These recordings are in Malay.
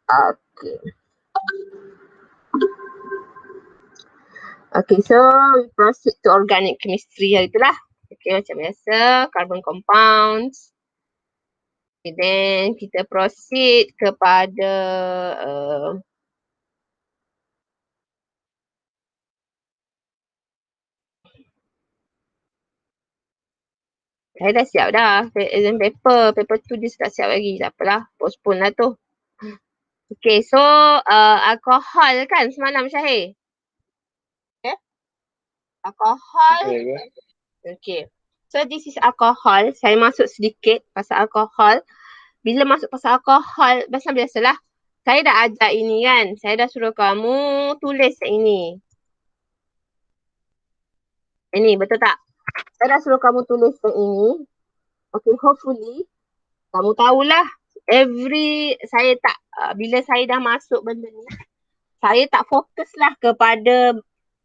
Okay. Okay, so we proceed to organic chemistry hari itulah. Okay, macam biasa, carbon compounds. Okay, then kita proceed kepada saya dah siap dah. Exam paper tu dia tak siap lagi. Tak apalah, postpone lah tu. Okay, so alkohol kan semalam Syahir? Okay. Alkohol. Okay. So this is alkohol. Saya masuk sedikit pasal alkohol. Bila masuk pasal alkohol, macam biasalah. Saya dah ajar ini kan. Saya dah suruh kamu tulis ini. Ini betul tak? Saya dah suruh kamu tulis ini. Okay, hopefully kamu tahulah. Saya tak, bila saya dah masuk benda ni, saya tak fokus lah kepada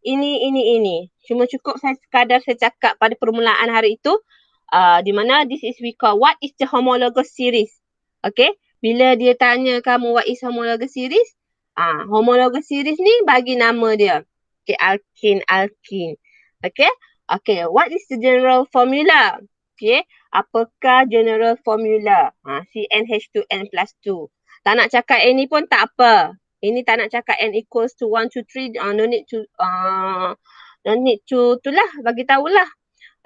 ini. Cuma cukup saya sekadar saya cakap pada permulaan hari itu, di mana this is we call what is the homologous series. Okay, bila dia tanya kamu what is homologous series, homologous series ni bagi nama dia. Okay, alkene. Okay, what is the general formula? Okay, apakah general formula? CnH2n plus 2. Tak nak cakap ni pun tak apa. Ini tak nak cakap n equals to 1, 2, 3. No need to itulah, bagi tahulah.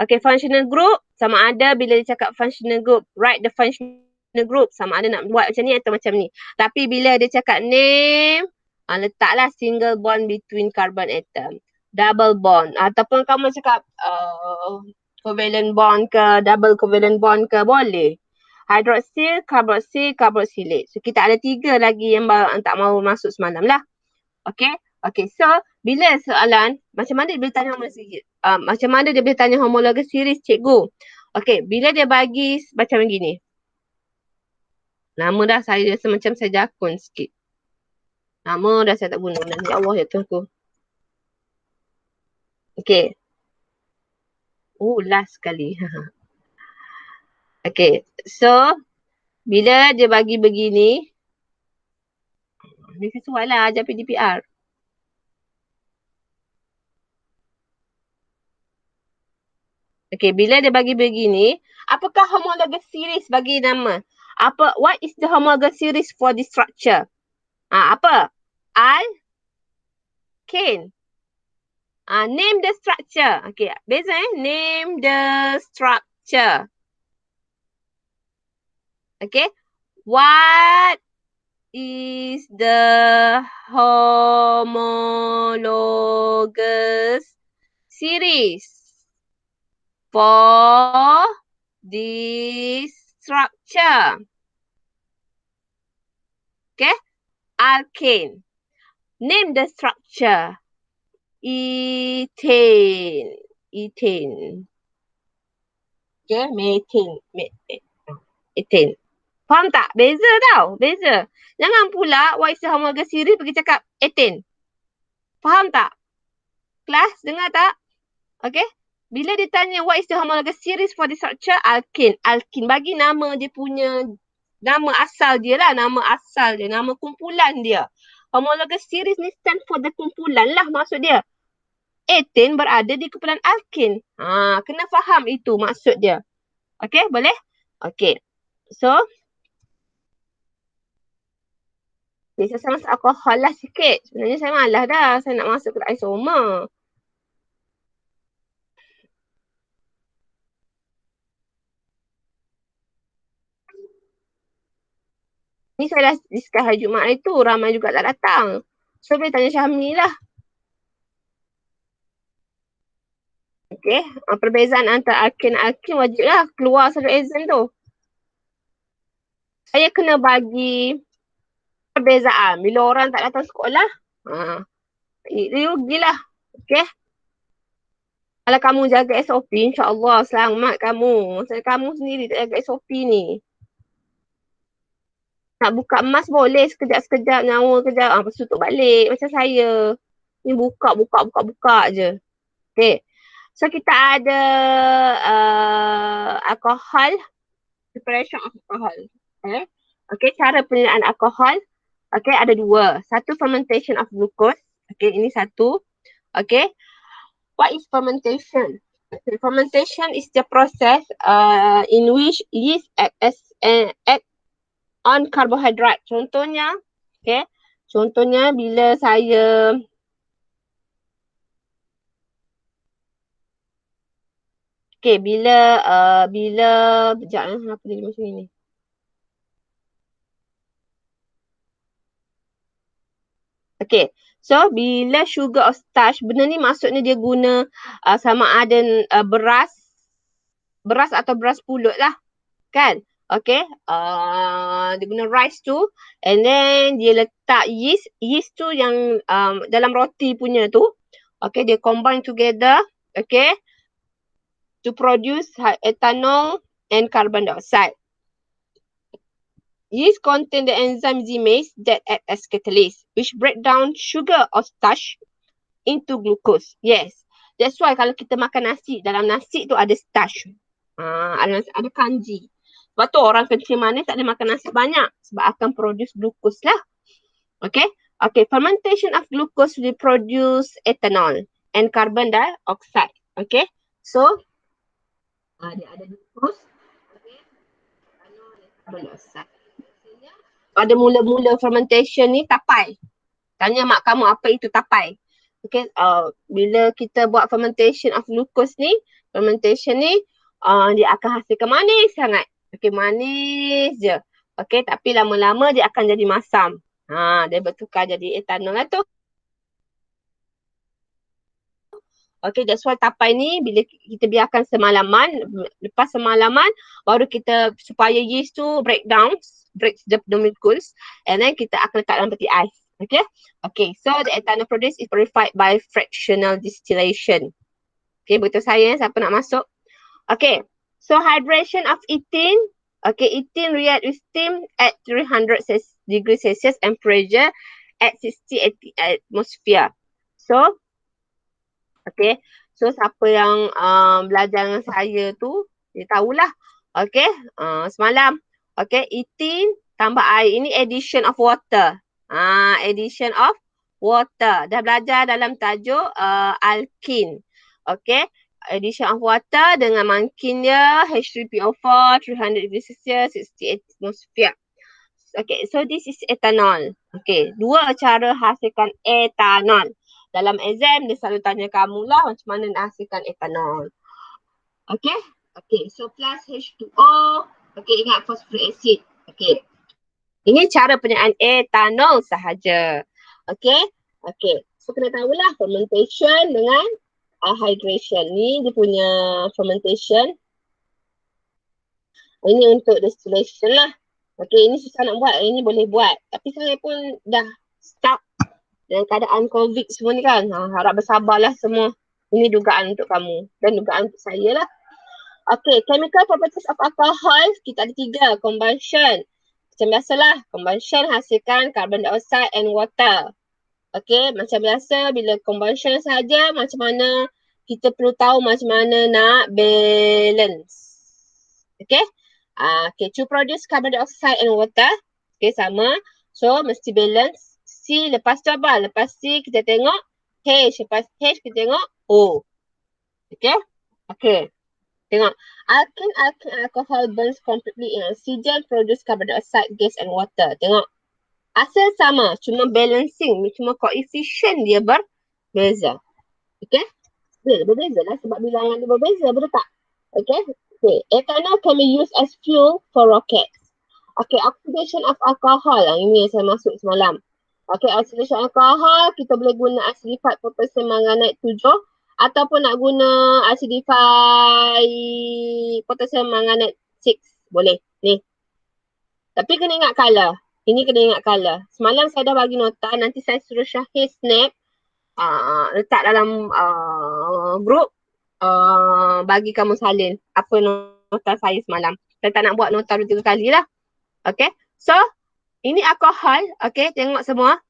Okay, functional group sama ada bila dia cakap functional group, write the functional group, sama ada nak buat macam ni atau macam ni. Tapi bila dia cakap name, letaklah single bond between carbon atom, double bond, ataupun kamu cakap covalent bond ke, double covalent bond ke, boleh. Hydroxyl, carboxylate. So kita ada 3 lagi yang tak mahu masuk semalam lah. Okay, so bila soalan, macam mana dia boleh tanya macam mana dia boleh tanya homologous series, cikgu? Okay, bila dia bagi macam begini. Nama dah saya rasa macam saya jakun sikit. Nama dah saya tak guna. Ya Allah, ya Tuhan ku. Okay. Last sekali. Okay, so bila dia bagi begini, ni sesuai lah ajar PDPR. Okay, bila dia bagi begini, apakah homologous series bagi nama? What is the homologous series for this structure? Apa? Alkane. Name the structure. Okay, beza name the structure. Okay, what is the homologous series for this structure? Okay, alkane. Name the structure. Ethane. Okay, ethane. Faham tak? Beza tau. Beza. Jangan pula what is the homologous series pergi cakap ethane. Faham tak? Kelas, dengar tak? Okay. Bila ditanya what is the homologous series for the structure, alkane. Bagi nama dia punya, nama asal dia lah. Nama kumpulan dia. Homologous series ni stand for the kumpulan lah maksud dia. Ethane berada di kumpulan alkane. Kena faham itu maksud dia. Okay, boleh? Okay. So, saya masuk alkohol lah sikit. Sebenarnya saya malas dah. Saya nak masuk ke isomer. Ni saya dah discuss hari Jumaat itu. Ramai juga tak datang. So, boleh tanya Syahmi lah. Okay. Perbezaan antara alkane wajib lah keluar satu exam tu. Saya kena bagi perbezaan. Bila orang tak datang sekolah, rugilah. Okay. Kalau kamu jaga SOP, insyaAllah selamat kamu. Saya kamu sendiri tak jaga SOP ni. Nak buka emas boleh sekejap-sekejap, nyawa kejap. Lepas tu tutup balik macam saya. Ni buka je. Okay. So kita ada alkohol. Preparation of alcohol. Okay. Cara penilaian alkohol. Okay, ada dua. Satu fermentation of glucose. Okay, ini satu. Okay, what is fermentation? Okay, fermentation is the process in which yeast act on carbohydrate. Contohnya, okay, contohnya bila saya bila sekejap apa dia macam ni. Okay, so bila sugar or starch, benda ni maksudnya dia guna sama ada beras atau beras pulut lah, kan? Okay, dia guna rice tu, and then dia letak yeast tu yang dalam roti punya tu, okay, dia combine together, okay, to produce ethanol and carbon dioxide. Yeast contain the enzyme zymase that act as catalyst, which break down sugar or starch into glucose. Yes. That's why kalau kita makan nasi, dalam nasi tu ada starch. Ada kanji. Sebab tu orang kencing manis tak boleh makan nasi banyak. Sebab akan produce glucose lah. Okay. Okay. Fermentation of glucose will produce ethanol and carbon dioxide. Okay. So, dia ada glucose. Okay. Ethanol dan carbon dioxide. Pada mula-mula fermentation ni tapai. Tanya mak kamu apa itu tapai. Okay, bila kita buat fermentation of glucose ni, fermentation ni dia akan hasilkan manis sangat. Okay, manis je. Okay, tapi lama-lama dia akan jadi masam. Dia bertukar jadi etanol lah tu. Okay, that's why tapai ni bila kita biarkan semalaman, lepas semalaman baru kita supaya yeast tu break the molecules, and then kita akan letak dalam peti ais. Okay. Okay. So the ethanol produced is purified by fractional distillation. Okay. Betul saya. Siapa nak masuk? Okay. So hydration of ethene. Okay. Ethene react with steam at 300 degrees Celsius and pressure at 60 atmosphere. So, okay. So siapa yang belajar dengan saya tu, dia tahulah. Okay. Semalam. Okay. Ethene tambah air. Ini addition of water. Addition of water. Dah belajar dalam tajuk alkene. Okay. Addition of water dengan makin dia H3PO4, 300 degrees Celsius, 68 atmosphere. Okay, so this is ethanol. Okay, dua cara hasilkan ethanol. Dalam exam, dia selalu tanya kamu lah macam mana nak hasilkan ethanol. Okay, okay, so plus H2O. Okay, ingat phosphoric acid. Okay. Ini cara penyediaan etanol sahaja. Okay. Okay. So, kena tahulah fermentation dengan hydration. Ni dia punya fermentation. Ini untuk distillation lah. Okay, ini susah nak buat. Ini boleh buat. Tapi saya pun dah stuck dalam keadaan COVID semua ni kan. Harap bersabarlah semua. Ini dugaan untuk kamu. Dan dugaan untuk saya lah. Okay, chemical properties of alcohol. Kita ada 3. Combustion. Macam biasalah, combustion hasilkan carbon dioxide and water. Okay, macam biasa bila combustion saja, macam mana kita perlu tahu macam mana nak balance. Okay, okay, to produce carbon dioxide and water. Okay, sama. So, mesti balance. C, lepas tu apa? Lepas C, kita tengok H. Lepas H, kita tengok O. Okay, okay. Tengok, alkene alcohol burns completely in oxygen, produce carbon dioxide, gas and water. Tengok, asal sama, cuma balancing, cuma koefisien dia berbeza. Okay, berbeza lah sebab bilangan dia berbeza, betul tak? Okay, okay. Ethanol can be used as fuel for rockets. Okay, oxidation of alcohol, ini yang saya masuk semalam. Okay, oxidation alcohol, kita boleh guna acidified potassium manganate 7. Ataupun nak guna acidified potassium manganate 6. Boleh. Ni. Tapi kena ingat color. Ini kena ingat color. Semalam saya dah bagi nota. Nanti saya suruh Syahir snap. Letak dalam group. Bagi kamu salin. Apa nota saya semalam. Saya tak nak buat nota 2-3 kali lah. Okay. So, ini alkohol. Okay. Tengok semua.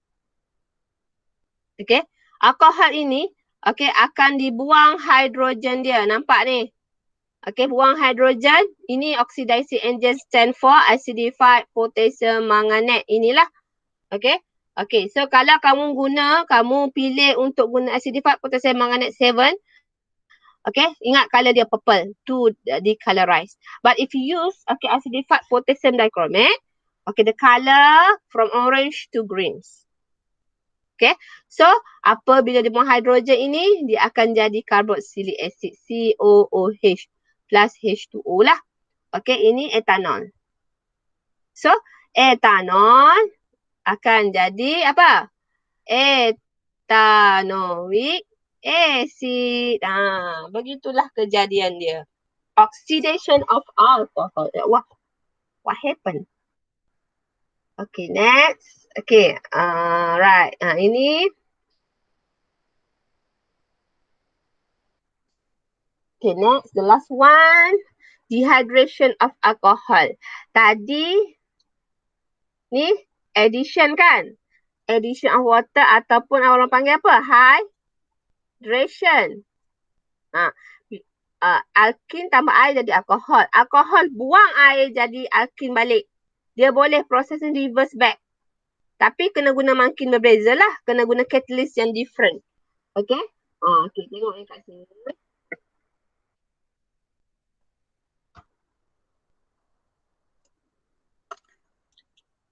Okay. Alkohol ini. Okay, akan dibuang hidrogen dia. Nampak ni? Okay, buang hidrogen. Ini oxidizing agent stand for acidified potassium manganate. Inilah. Okay. Okay, so kalau kamu pilih untuk guna acidified potassium manganate 7, okay, ingat color dia purple to decolorize. But if you use, okay, acidified potassium dichromate, okay, the color from orange to greens. Okay, so apabila dia buang hidrogen ini, dia akan jadi carboxylic acid, COOH plus H2O lah. Okay, ini etanol. So, etanol akan jadi apa? Etanoic acid. Begitulah kejadian dia. Oxidation of alcohol. Wah, what happened? Okay, next. Okay, right. Ini. Okay, next. The last one. Dehydration of alcohol. Tadi, ni addition kan? Addition of water ataupun orang panggil apa? Hydration. Alkin tambah air jadi alkohol. Alkohol buang air jadi alkin balik. Dia boleh proses reverse back. Tapi kena guna makin berbeza lah. Kena guna catalyst yang different. Okay? Okay, tengok yang kat sini.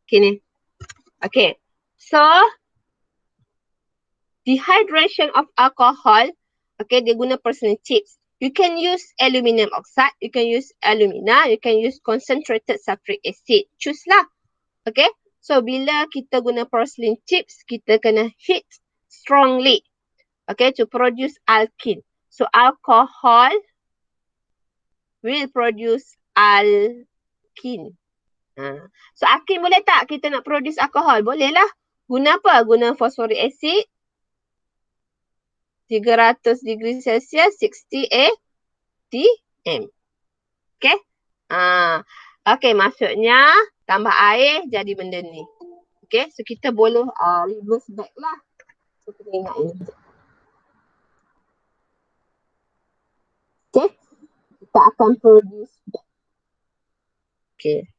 Okay ni. Okay. So, dehydration of alcohol. Okay, dia guna porcelain chips. You can use aluminium oxide. You can use alumina. You can use concentrated sulfuric acid. Choose lah. Okay. So, bila kita guna porcelain chips, kita kena heat strongly. Okay, to produce alkene. So, alcohol will produce alkene. So, alkene boleh tak kita nak produce alkohol? Boleh lah. Guna apa? Guna phosphoric acid. 300 degree Celsius, 60 atm. Okay. Okay, maksudnya tambah air jadi benda ni. Okay, so kita boleh reverse back lah. So, kita ingat ini. Okay, kita akan produce back. Okay.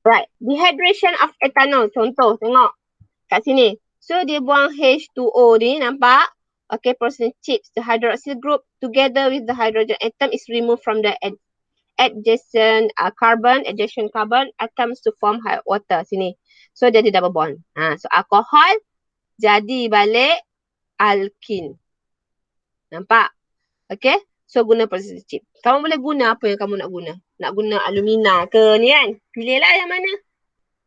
Right, dehydration of ethanol. Contoh, tengok kat sini. So, dia buang H2O ni, nampak? Okay, porcelain chips. The hydroxyl group together with the hydrogen atom is removed from the adjacent carbon atoms to form water. Sini. So, jadi double bond. So, alkohol jadi balik alkene. Nampak? Okay. So, guna porcelain chip. Kamu boleh guna apa yang kamu nak guna. Nak guna alumina ke ni kan? Pilihlah yang mana.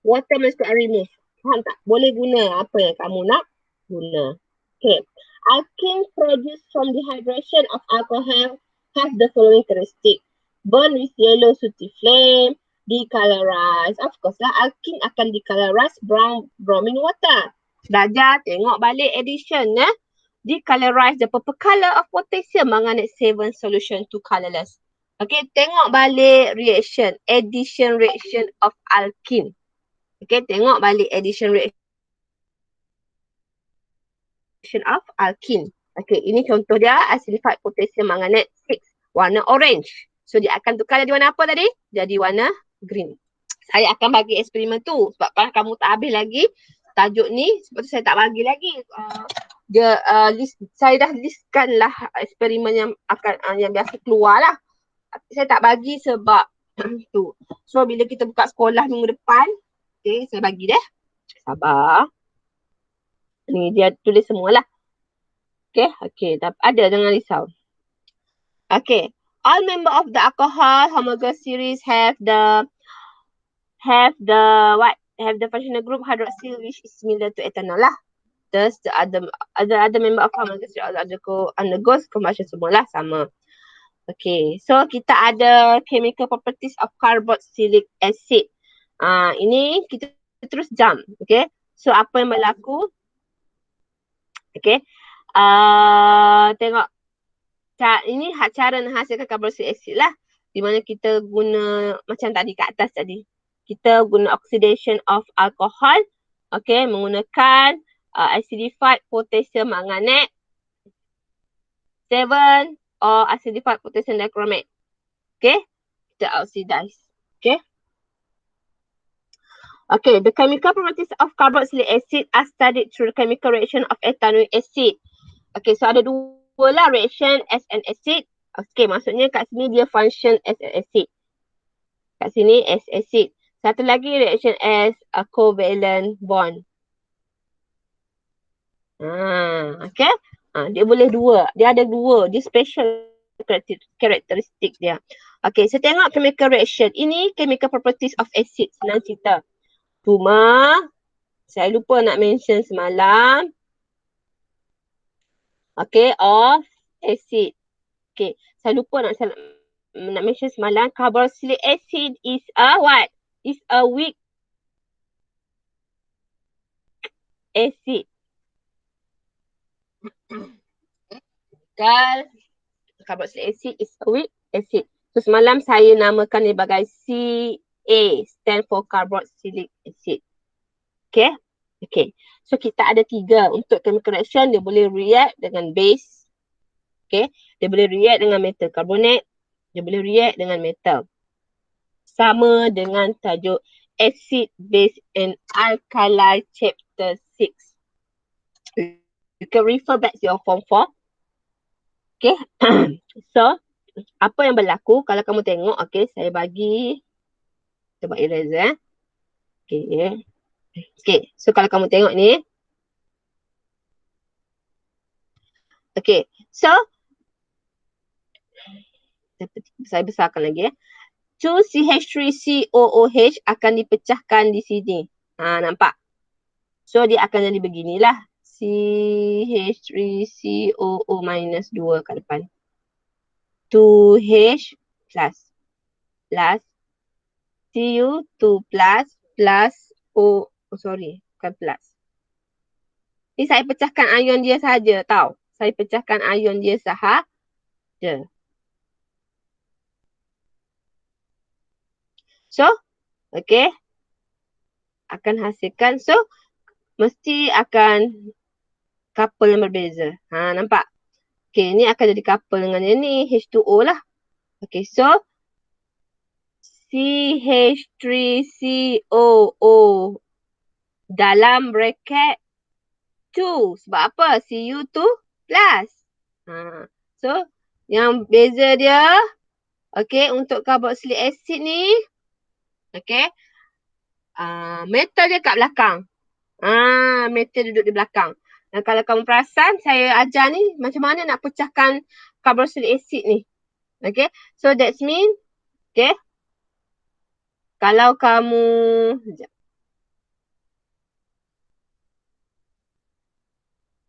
Water must be removed. Faham tak? Boleh guna apa yang kamu nak guna. Okay. Alkene produced from dehydration of alcohol has the following characteristic. Burn with yellow sooty flame, decolorize. Of course lah, alkene akan decolorize brown bromine water. Belajar, tengok balik addition. Decolorize the purple color of potassium manganate 7 solution to colorless. Okay, tengok balik reaction. Addition reaction of alkene. Okay, tengok balik addition reaction of alkene. Okay, ini contoh dia acidified potassium manganate 6, warna orange. So, dia akan tukar jadi warna apa tadi? Jadi warna green. Saya akan bagi eksperimen tu. Sebab kalau kamu tak habis lagi tajuk ni, sebab tu saya tak bagi lagi. Saya dah listkan lah eksperimen yang akan yang biasa keluar lah. Saya tak bagi sebab tu. So, bila kita buka sekolah minggu depan, okay, saya bagi deh. Sabar. Ni dia tulis semualah. Okay, ada, jangan risau. Okay, all member of the alcohol homologous series have the functional group hydroxyl which is similar to ethanol lah. Thus the other member of homologous series undergoes combustion semualah sama. Okay, so kita ada chemical properties of carboxylic acid. Ini kita terus jump. Okay, so apa yang berlaku? Okay, tengok. Ini cara menghasilkan carboxylic acid lah. Di mana kita guna macam tadi kat atas tadi. Kita guna oxidation of alcohol. Okay, menggunakan acidified potassium manganate 7 or acidified potassium dichromate. Okay, kita oxidize. Okay. Okay, the chemical properties of carboxylic acid are studied through the chemical reaction of ethanoic acid. Okay, so ada dua lah reaction as an acid. Okay, maksudnya kat sini dia function as an acid. Kat sini as acid. Satu lagi reaction as a covalent bond. Okay. Dia boleh dua. Dia ada dua. Dia special karakteristik dia. Okay, so tengok chemical reaction. Ini chemical properties of acid. Senang cerita. Cuma, saya lupa nak mention semalam. Okay, of acid. Okay, saya lupa nak mention semalam. Carboxylic acid is a what? Is a weak acid. Carboxylic acid is a weak acid. So semalam saya namakan dia sebagai CA, stand for carboxylic acid. Okay? Okay. So kita ada 3 untuk chemical reaction. Dia boleh react dengan base. Okay? Dia boleh react dengan metal carbonate. Dia boleh react dengan metal. Sama dengan tajuk acid, base and alkali chapter 6. You can refer back to your form 4. Okay? So, apa yang berlaku kalau kamu tengok, okay, saya bagi, kita buat eraser. Okay. Okay, so kalau kamu tengok ni, okay, so, saya besarkan lagi. 2CH3COOH akan dipecahkan di sini. Nampak? So, dia akan jadi beginilah. CH3COO minus 2 kat depan. 2H plus. Plus. Cu2 plus. Plus. Sorry. Bukan plus. Ni saya pecahkan ion dia saja tau. Saya pecahkan ion dia sahaja. So, okay. Akan hasilkan. So, mesti akan couple yang berbeza. Nampak? Okay, ni akan jadi couple dengan yang ni. H2O lah. Okay, so CH3COO dalam bracket 2. Sebab apa? Cu2 plus. So, yang beza dia, okay, untuk carboxylic acid ni, okay, metal dia kat belakang. Metal duduk di belakang. Dan kalau kamu perasan, saya ajar ni macam mana nak pecahkan carboxylic acid ni. Okay, so that's mean, okay, kalau kamu,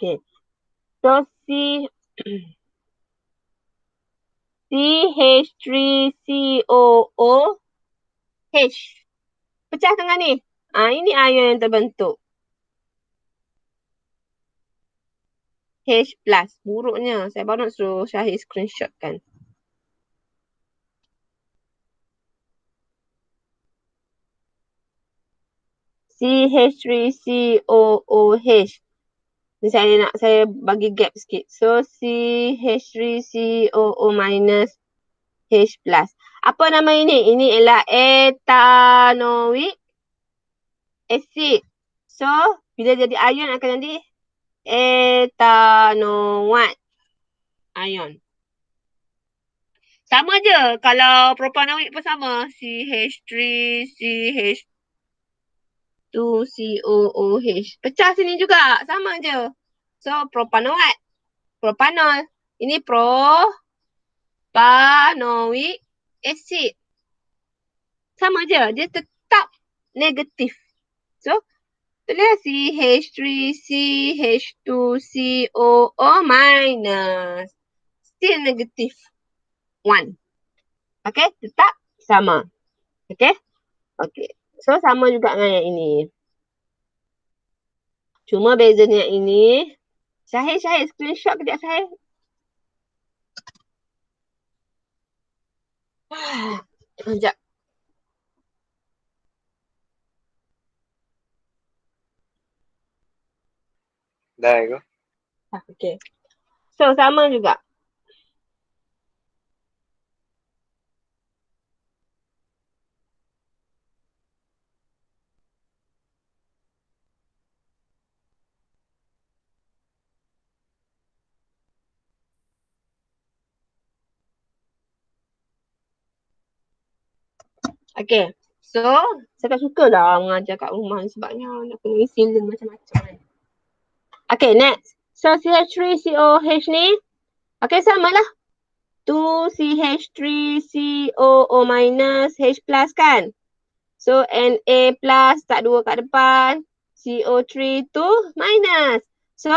okay, so CH3COOH. Pecah tengah ni. Ini ion yang terbentuk. H plus. Buruknya. Saya baru nak suruh Syahid screenshot kan. CH3COOH. Ni saya bagi gap sikit. So CH3COO minus H plus. Apa nama ini? Ini ialah ethanoic acid. So bila jadi ion akan jadi ethanoate ion. Sama je. Kalau propanoic pun sama. CH3, CH2COOH. Pecah sini juga. Sama je. So, propanoate. Propanol. Ini propanoic acid. Sama je. Dia tetap negatif. So, tulis CH3, CH2COO minus. Still negatif. 1. Okay, tetap sama. Okay. Okay. So, sama juga dengan yang ini. Cuma bezanya yang ini. Syahid screenshot kejap Syahid. Sekejap. Dah ke? Okay. So, sama juga. Okay. So, saya tak suka lah mengajar kat rumah ni sebabnya nak kena isi macam-macam kan. Okay, next. So, CH3COH ni, okay, sama lah. 2CH3COO minus H plus kan. So, Na plus tak 2 kat depan. CO3 tu minus. So,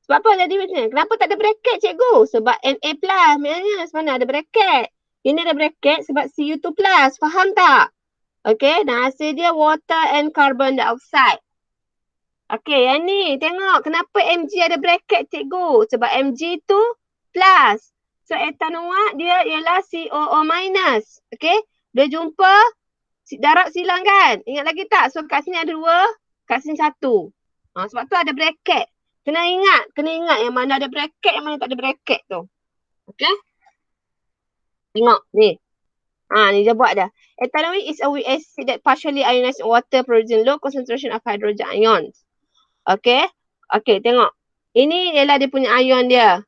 sebab apa jadi macam ni? Kenapa tak ada bracket cikgu? Sebab Na plus. Minus mana ada bracket? Ini ada bracket sebab Cu2 plus. Faham tak? Okay, dan hasil dia water and carbon dioxide. Okay, yang ni tengok kenapa Mg ada bracket cikgu. Sebab Mg tu plus. So, etanoat dia ialah COO minus. Okay, dia jumpa darab silang kan? Ingat lagi tak? So, kat sini ada 2, kat sini 1. Sebab tu ada bracket. Kena ingat yang mana ada bracket, yang mana tak ada bracket tu. Okay? Tengok ni. Ni dia buat dah. Ethanol is a weak acid that partially ionized water producing low concentration of hydrogen ions. Okay. Okay, tengok. Ini ialah dia punya ion dia.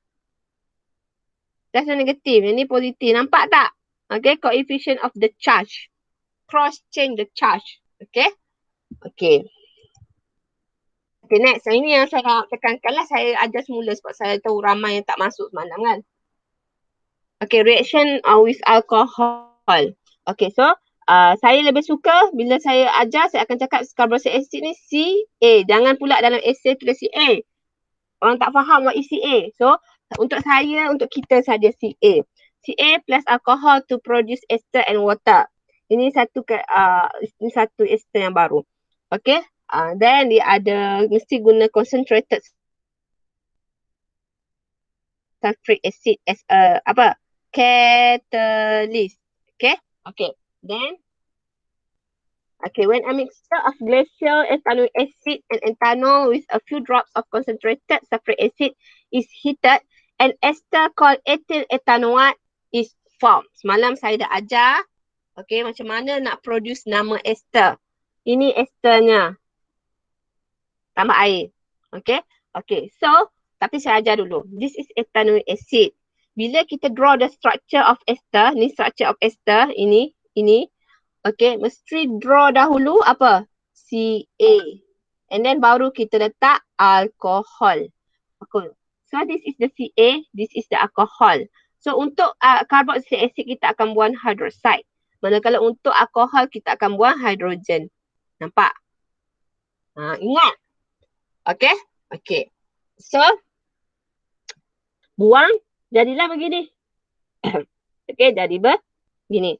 Plus dan negatif. Yang ni positif. Nampak tak? Okay, coefficient of the charge. Cross change the charge. Okay. Okay. Okay, next. Ini yang saya nak tekankan lah. Saya ajar semula sebab saya tahu ramai yang tak masuk semalam kan. Okay, reaction with alcohol. Okay, so saya lebih suka bila saya ajar, saya akan cakap carboxylic acid ni Ca. Jangan pula dalam essay tulis Ca. Orang tak faham what is Ca. So, untuk saya, untuk kita saja Ca. Ca plus alcohol to produce ester and water. Ini satu ester yang baru. Okay. Then dia ada, mesti guna concentrated sulfuric acid as a, catalyst. Okay. Okay. Then, when a mixture of glacial ethanoic acid and ethanol with a few drops of concentrated sulfuric acid is heated, an ester called ethyl ethanoate is formed. Semalam saya dah ajar, okay, macam mana nak produce nama ester. Ini esternya. Tambah air. Okay. Okay. So, tapi saya ajar dulu. This is ethanoic acid. Bila kita draw the structure of ester, ni structure of ester, ini. Okay, mesti draw dahulu apa? Ca. And then baru kita letak alkohol. Okay. So, this is the Ca, this is the alcohol. So, untuk carboxylic acid kita akan buang hydroxide. Manakala untuk alkohol kita akan buang hidrogen. Nampak? Ingat. Okay? Okay. So, buang, jadilah begini. Okay, jadi begini.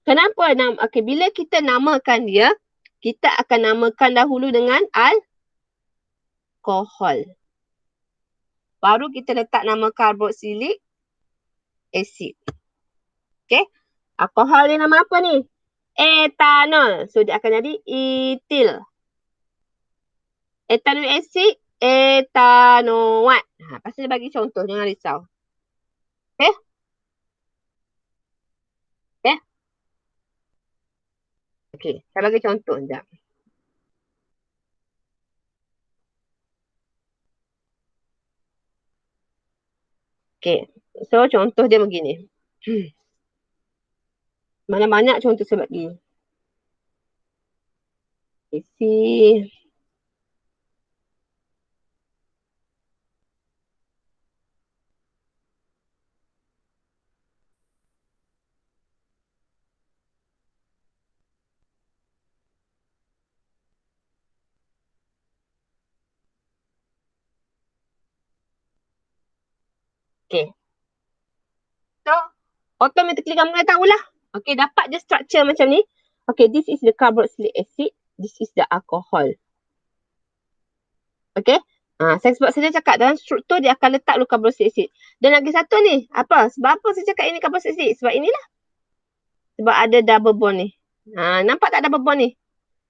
Kenapa? Okay, bila kita namakan dia, kita akan namakan dahulu dengan alkohol. Baru kita letak nama carboxylic acid. Okay. Alkohol ni nama apa ni? Ethanol. So, dia akan jadi ethyl. Ethanoic acid, ethanoate. Pasti dia bagi contoh, jangan risau. Okay. Okay. Okay, saya bagi contoh sekejap. Okay, so contoh dia begini. Mana banyak contoh saya bagi. Isi. Okay. So, automatically kamu dah tahulah. Okay, dapat je structure macam ni. Okay, this is the carboxylic acid. This is the alcohol. Okay. Sebab saya cakap dalam struktur dia akan letak dulu carboxylic acid. Dan lagi satu ni. Apa? Sebab apa saya cakap ini carboxylic acid? Sebab inilah. Sebab ada double bond ni. Nampak tak double bond ni?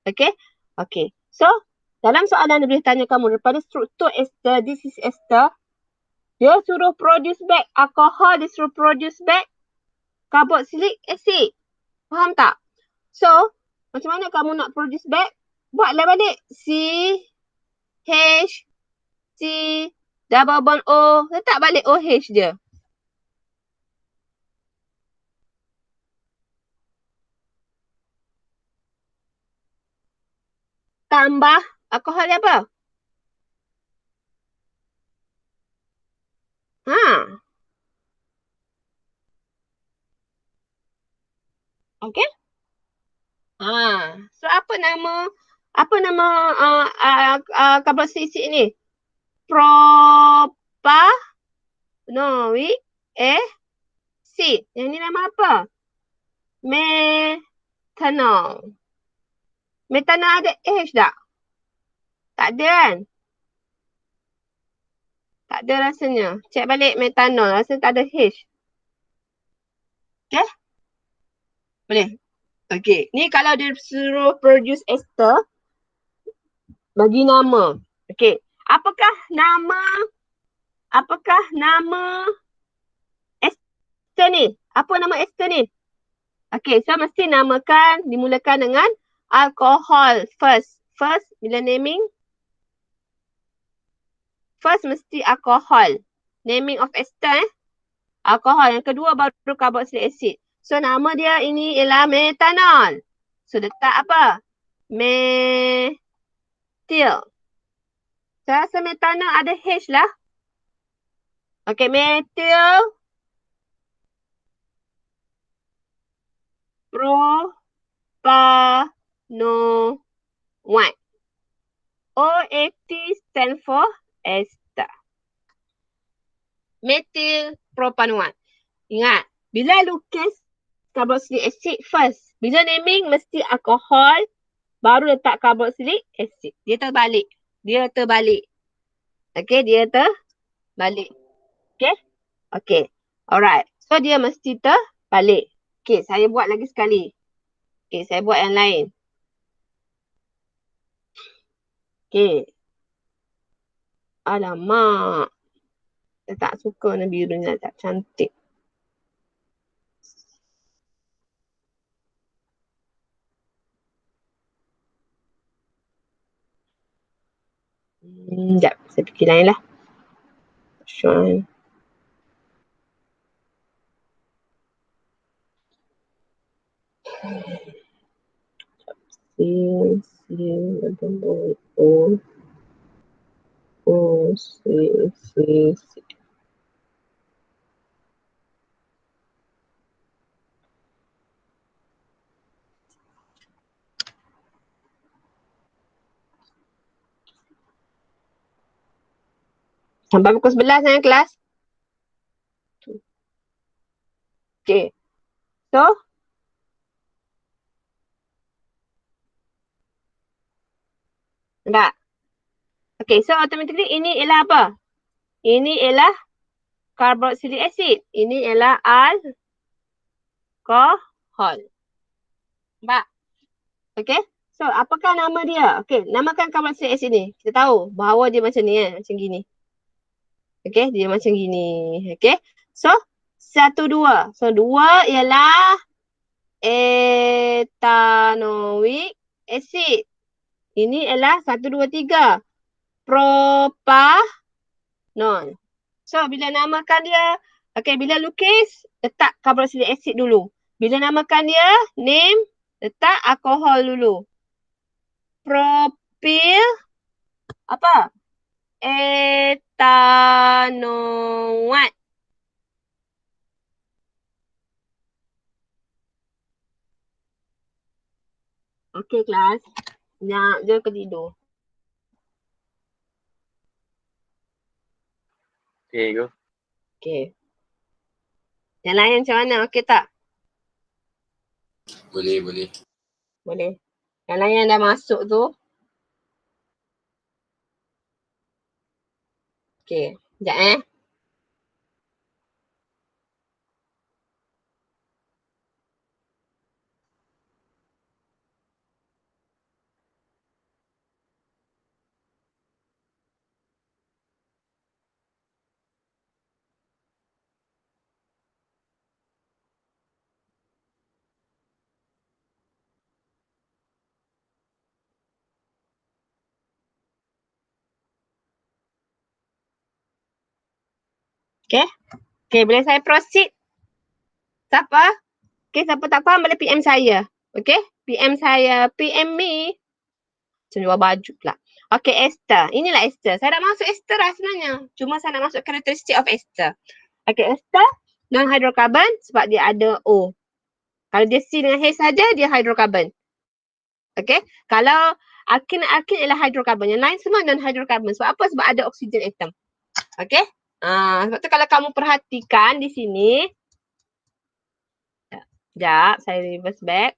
Okay. Okay. So, dalam soalan dia boleh tanya kamu daripada struktur ester. This is ester. Dia suruh produce back alcohol, dia suruh produce back carboxylic acid. Faham tak? So, macam mana kamu nak produce back? Buatlah balik. C, H, C, double bond O. Letak balik OH je. tambah alkohol dia apa? Ha. Okey. Ha. So apa nama karboksilik ni? Propanoic acid. Yang ni nama apa? Metanol. Metanol ada H tak? Tak ada kan? Tak ada rasanya. Cek balik metanol. Rasanya tak ada H. Okay? Boleh? Okay. Ni kalau dia suruh produce ester, bagi nama. Okay. Apakah nama ester ni? Apa nama ester ni? Okay. So, mesti namakan, dimulakan dengan alkohol first. First, bila naming, first mesti alkohol. Naming of ester alkohol. Yang kedua baru carboxylic acid. So nama dia ini ialah metanol. So letak apa? Metil. Saya rasa metanol ada H lah. Okay, metil propanoate. OAT stand for ester. Metil propanoate. Ingat, bila lukis carboxylic acid first. Bila naming mesti alkohol, baru letak carboxylic acid. Dia terbalik. Okay, dia terbalik. Okay? Okay. Alright. So, dia mesti terbalik. Okay, saya buat lagi sekali. Okay, saya buat yang lain. Okay. Alamak. Saya tak suka warna birunya. Tak cantik. Sekejap. Saya fikir lain lah. Sure. C. Sampai pukul 11 kan kelas? Okay. So, tak. Okay, so automatically ini ialah apa? Ini ialah carboxylic acid. Ini ialah alkohol. Nampak? Okay. So, apakah nama dia? Okay, namakan carboxylic acid ni. Kita tahu bahawa dia macam ni kan. Macam gini. Okay, dia macam gini. Okay. So, 1, 2. So, 2 ialah etanoic acid. Ini ialah 1, 2, 3. Propanol. So, bila namakan dia, okay, bila lukis, letak carboxylic acid dulu. Bila namakan dia, name, letak alkohol dulu. Propil, apa? Etanoate. Okay, kelas. Nak je ke tidur? Okay, go. Okay. Yang lain macam mana? Okay tak? Boleh. Boleh. Yang lain yang dah masuk tu. Okay. Sekejap Okay. Okay, boleh saya proceed? Siapa? Okay, siapa tak faham boleh PM saya. Okay? PM saya. PM me. Macam jual baju pula. Okay, ester. Inilah ester. Saya dah masuk ester lah sebenarnya. Cuma saya nak masuk characteristic of ester. Okay, ester non-hydrocarbon sebab dia ada O. Kalau dia C dengan H saja, dia hydrocarbon. Okay. Kalau alkin ialah hydrocarbon. Yang lain semua non-hydrocarbon. Sebab apa? Sebab ada oksigen atom. Okay. Sebab tu kalau kamu perhatikan di sini. Sekejap, saya reverse back.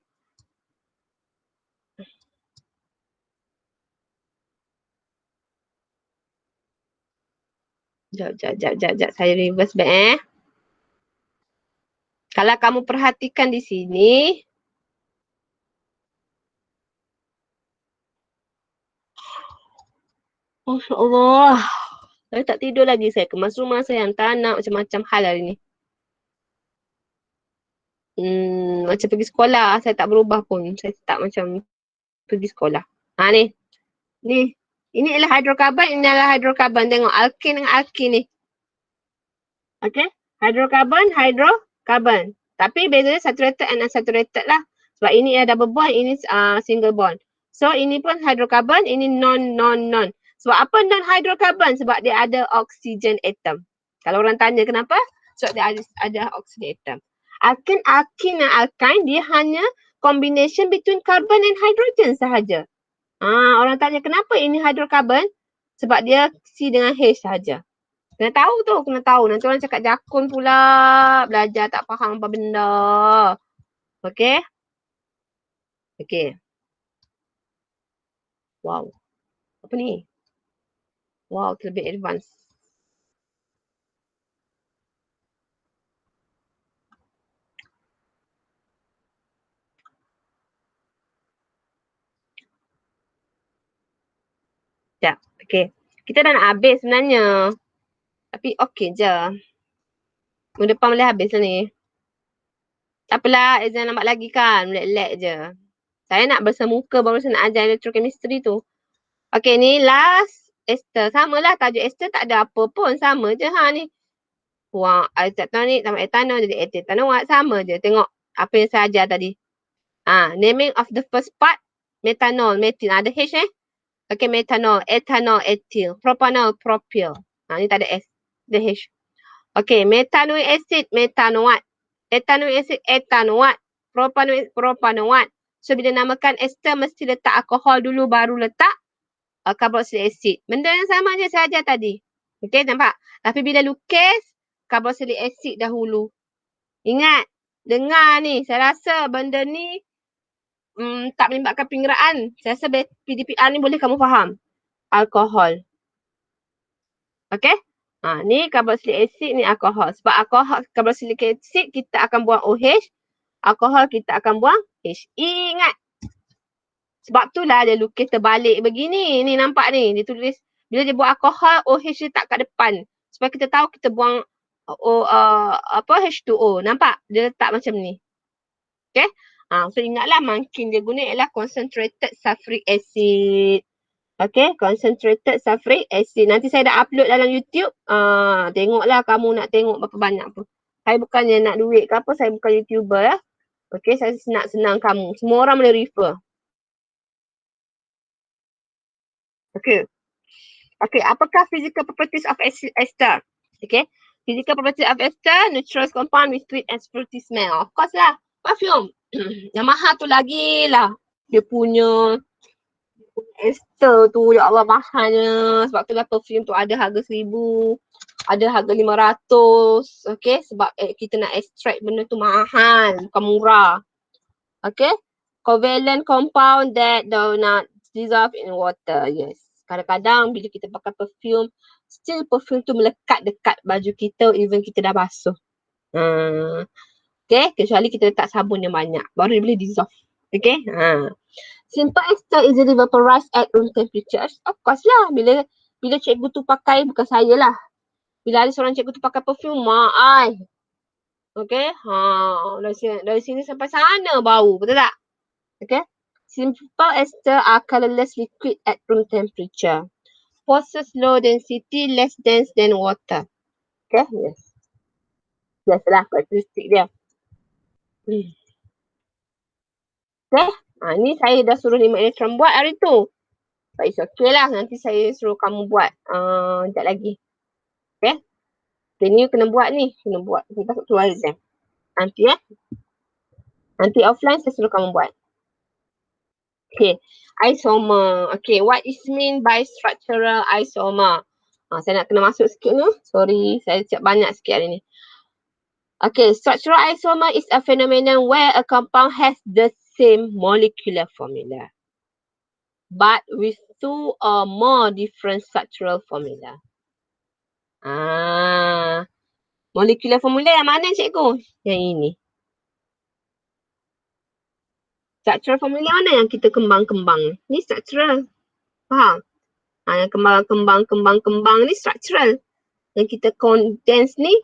Sekejap. Saya reverse back Kalau kamu perhatikan di sini. Masya Allah. Saya tak tidur lagi. Saya kemas rumah saya. Tak nak macam-macam hal hari ni. Macam pergi sekolah. Saya tak berubah pun. Saya tak macam pergi sekolah. Ni. Ini adalah hydrocarbon. Ini adalah hydrocarbon. Tengok alkin dengan alkin ni. Okay. Hydrocarbon. Tapi bezanya saturated and unsaturated lah. Sebab ini ada double bond. Ini single bond. So ini pun hydrocarbon. Ini non. Sebab apa non-hydrocarbon? Sebab dia ada oxygen atom. Kalau orang tanya kenapa? Sebab dia ada oxygen atom. Alkin dan alkyne dia hanya combination between carbon and hydrogen sahaja. Orang tanya kenapa ini hydrocarbon? Sebab dia C dengan H sahaja. Kena tahu. Nanti orang cakap jakun pula. Belajar tak faham apa benda. Okay. Wow. Apa ni? Wow, terlebih advance. Sekejap. Okay. Kita dah nak habis sebenarnya. Tapi okey je. Minggu depan boleh habis lah ni. Tak apalah, exam lambat lagi kan. Relax je. Saya nak bersemuka baru saya nak ajar electrochemistry tu. Okey, ni last ester. Sama lah tajuk ester tak ada apa pun. Sama je ni. Buang isotonic sama etanol jadi etanoat. Sama je. Tengok apa yang saya ajar tadi. Naming of the first part. Methanol, methyl. Ada H Okey, methanol, ethanol, ethyl. Propanol, propyl. Ni tak ada S. Ada H. Okey, methanoic acid, methanoat. Ethanoic acid, ethanoat. Propanoat. So, bila namakan ester, mesti letak alkohol dulu, baru letak carboxylic acid. Benda yang sama je saya ajar tadi. Okey, nampak? Tapi bila lukis, carboxylic acid dahulu. Ingat, dengar ni. Saya rasa benda ni tak melibatkan pengeraan. Saya rasa PDPR ni boleh kamu faham. Alkohol. Okey? Ni carboxylic acid, ni alkohol. Sebab alkohol, carboxylic acid, kita akan buang OH. Alkohol, kita akan buang H. Ingat. Sebab itulah dia lukis terbalik begini. Ni nampak ni. Dia tulis, bila dia buang alkohol, OH dia tak kat depan. Supaya kita tahu kita buang H2O. Nampak? Dia letak macam ni. Okay? So ingatlah makin dia guna ialah concentrated sulfuric acid. Okay, concentrated sulfuric acid. Nanti saya dah upload dalam YouTube. Tengoklah kamu nak tengok berapa banyak pun. Saya bukannya nak duit ke apa, saya bukan YouTuber ya. Okay, saya nak senang kamu. Semua orang boleh refer. Okay, apakah physical properties of ester? Okay, physical properties of ester, neutral compound with sweet and fruity smell. Of course lah, perfume. Yang mahal tu lagi lah. Dia punya ester tu, ya Allah mahalnya. Sebab tu lah perfume tu ada harga 1,000. Ada harga 500. Okay, sebab kita nak extract benda tu mahal. Bukan murah. Okay, covalent compound that do not dissolve in water. Yes. Kadang-kadang bila kita pakai perfume, still perfume tu melekat dekat baju kita even kita dah basuh. Okay, kecuali kita letak sabun yang banyak. Baru dia boleh dissolve. Okay. Simple ester easily vaporize at room temperature. Of course lah. Bila cikgu tu pakai, bukan saya lah. Bila ada seorang cikgu tu pakai perfume, mak. Okay. Dari sini sampai sana bau. Betul tak? Okay. Simple ester are colorless liquid at room temperature. Possess low density, less dense than water. Okay, yes. Biasalah karakteristik dia. Okay, ni saya dah suruh 5 elektron buat hari tu. But it's okay lah. Nanti saya suruh kamu buat sekejap lagi. Okay. Okay, ni kena buat ni. Kena buat. Kita takut keluar exam. Nanti Nanti offline saya suruh kamu buat. Okay. Isomer. Okay. What is mean by structural isomer? Saya nak kena masuk sikit ni. Sorry. Saya siap banyak sikit hari ni. Okay. Structural isomer is a phenomenon where a compound has the same molecular formula, but with two or more different structural formula. Molecular formula yang mana cikgu? Yang ini. Structural formula mana yang kita kembang-kembang? Ni structural. Faham? Yang kembang ni structural. Yang kita condense ni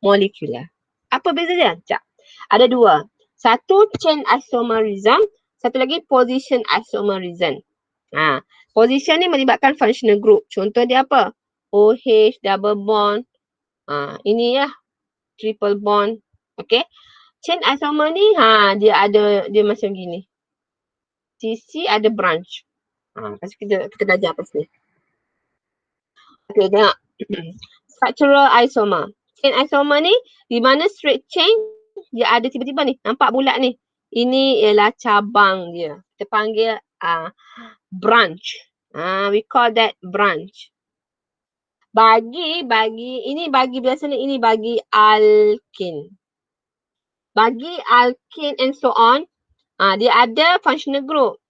molecular. Apa beza dia? Sekejap. Ada dua. Satu chain isomerism, satu lagi position isomerism. Position ni melibatkan functional group. Contoh dia apa? OH, double bond. Ini ya, triple bond. Okay. Chain isomer ni, dia macam gini. CC ada branch. Kasi kita belajar apa sini. Okay, tengok. Structural isomer. Chain isomer ni, di mana straight chain, dia ada tiba-tiba ni. Nampak bulat ni. Ini ialah cabang dia. Kita panggil branch. We call that branch. Bagi biasanya ini bagi alkene. Bagi alkene and so on, dia ada functional group.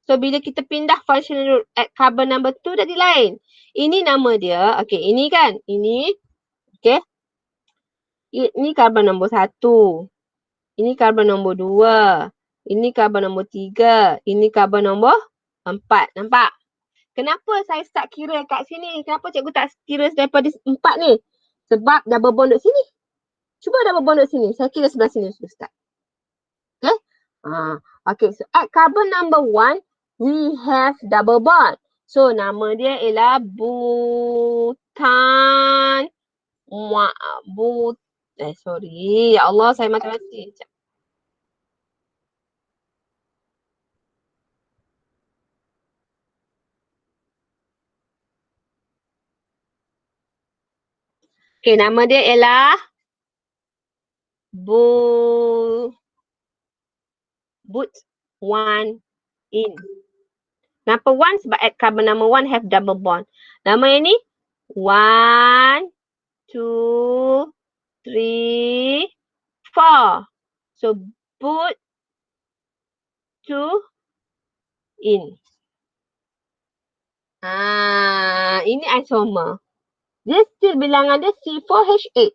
So bila kita pindah functional group at carbon number 2 jadi lain. Ini nama dia, okay, ini kan, ini, okay. Ini carbon nombor 1. Ini carbon nombor 2. Ini carbon nombor 3. Ini carbon nombor 4. Nampak? Kenapa saya start kira kat sini? Kenapa cikgu tak kira daripada 4 ni? Sebab double bond duduk sini. Cuba double bond duduk sini. Saya kira sebelah sini start. Okay? Okay, so at carbon number 1, we have double bond. So nama dia ialah butan. Sorry. Ya Allah, saya mati-mati. Okay, nama dia ialah but 1 in. Kenapa 1? Sebab at carbon number 1 have double bond. Nama ini 1, 2, 3, 4. So but 2 in. Ini isomer. Dia still bilangan dia C4H8.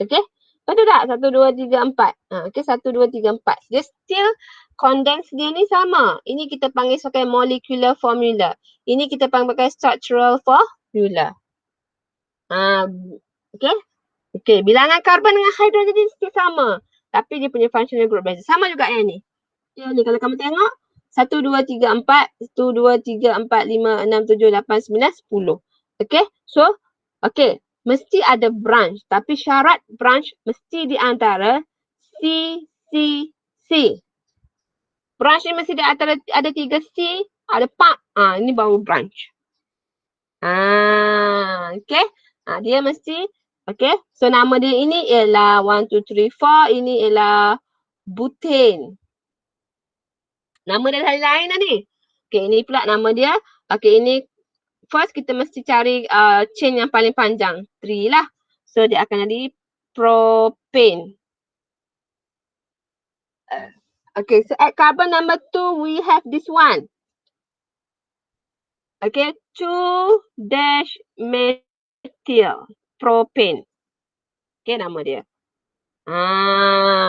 Okay? Betul tak? 1, 2, 3, 4. Okay, 1, 2, 3, 4. Dia still condense dia ni sama. Ini kita panggil sebagai molecular formula. Ini kita panggil pakai structural formula. Okay? Okay, bilangan karbon dengan hidrogen dia still sama. Tapi dia punya functional group beza. Sama juga yang ni. Yang ni kalau kamu tengok. 1, 2, 3, 4. 1, 2, 3, 4, 5, 6, 7, 8, 9, 10. Okay? So, okay. Mesti ada branch. Tapi syarat branch mesti di antara C, C, C. Branch ni mesti di antara ada 3 C, ada 4. Ini baru branch. Okay. Dia mesti, okay. So nama dia ini ialah 1, 2, 3, 4. Ini ialah butane. Nama dia lain-lain lah ni. Okay, ini pula nama dia. Okay, ini first kita mesti cari chain yang paling panjang. 3 lah. So dia akan jadi propane. Okay, so at carbon number 2 we have this one. Okay, 2-methyl propane. Okay, nama dia.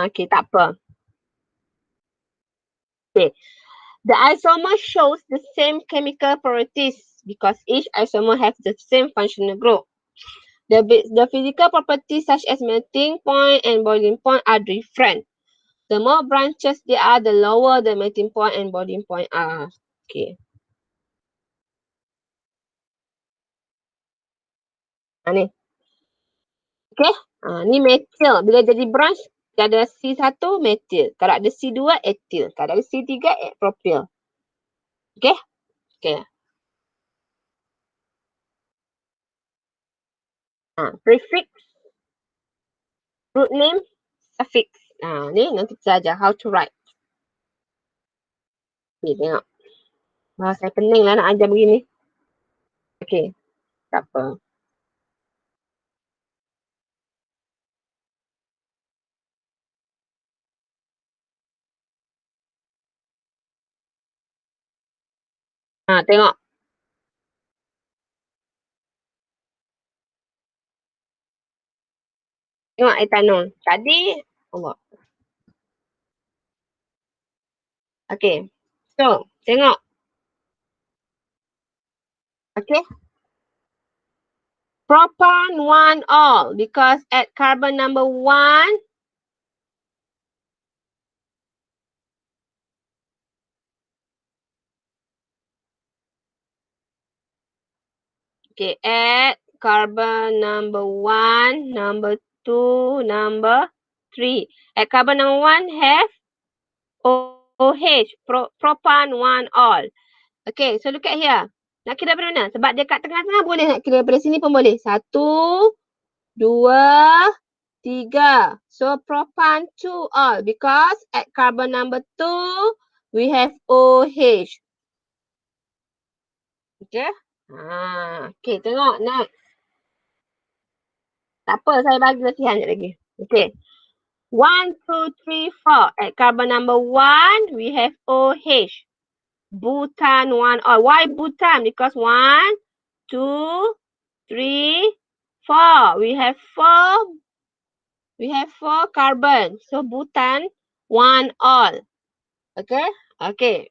Okay, tak apa. Okay. The isomer shows the same chemical properties because each isomer has the same functional group. The physical properties such as melting point and boiling point are different. The more branches there are, the lower the melting point and boiling point are. Okay. Ni. Okay. Ni methyl. Bila jadi branch, dia ada C1 methyl. Kalau ada C2 ethyl. Kalau ada C3 propyl. Okay. Okay. Prefix, root name, suffix. Ni nanti kita ajar how to write. Ni tengok. Saya pening lah nak ajar begini. Okay, tak apa. Tengok. Tengok etanol. Jadi, Allah. Okay. So, tengok. Okay. Propan 1 all because at carbon number 1, okay, at carbon number 1, number 2, number 3. At carbon number 1 have OH, propan 1 all. Okay, so look at here. Nak kira dari mana? Sebab dia kat tengah-tengah boleh nak kira daripada sini pun boleh. 1, 2, 3. So propan 2 all because at carbon number 2 we have OH. Okay. Okay, tengok next. Tak apa, saya bagi latihan sekejap lagi. Okay. 1, 2, 3, 4. At carbon number 1 we have OH. Butan 1 all. Why butan? Because 1, 2, 3, 4. We have 4 carbon. So butan 1 all. Okay? Okay.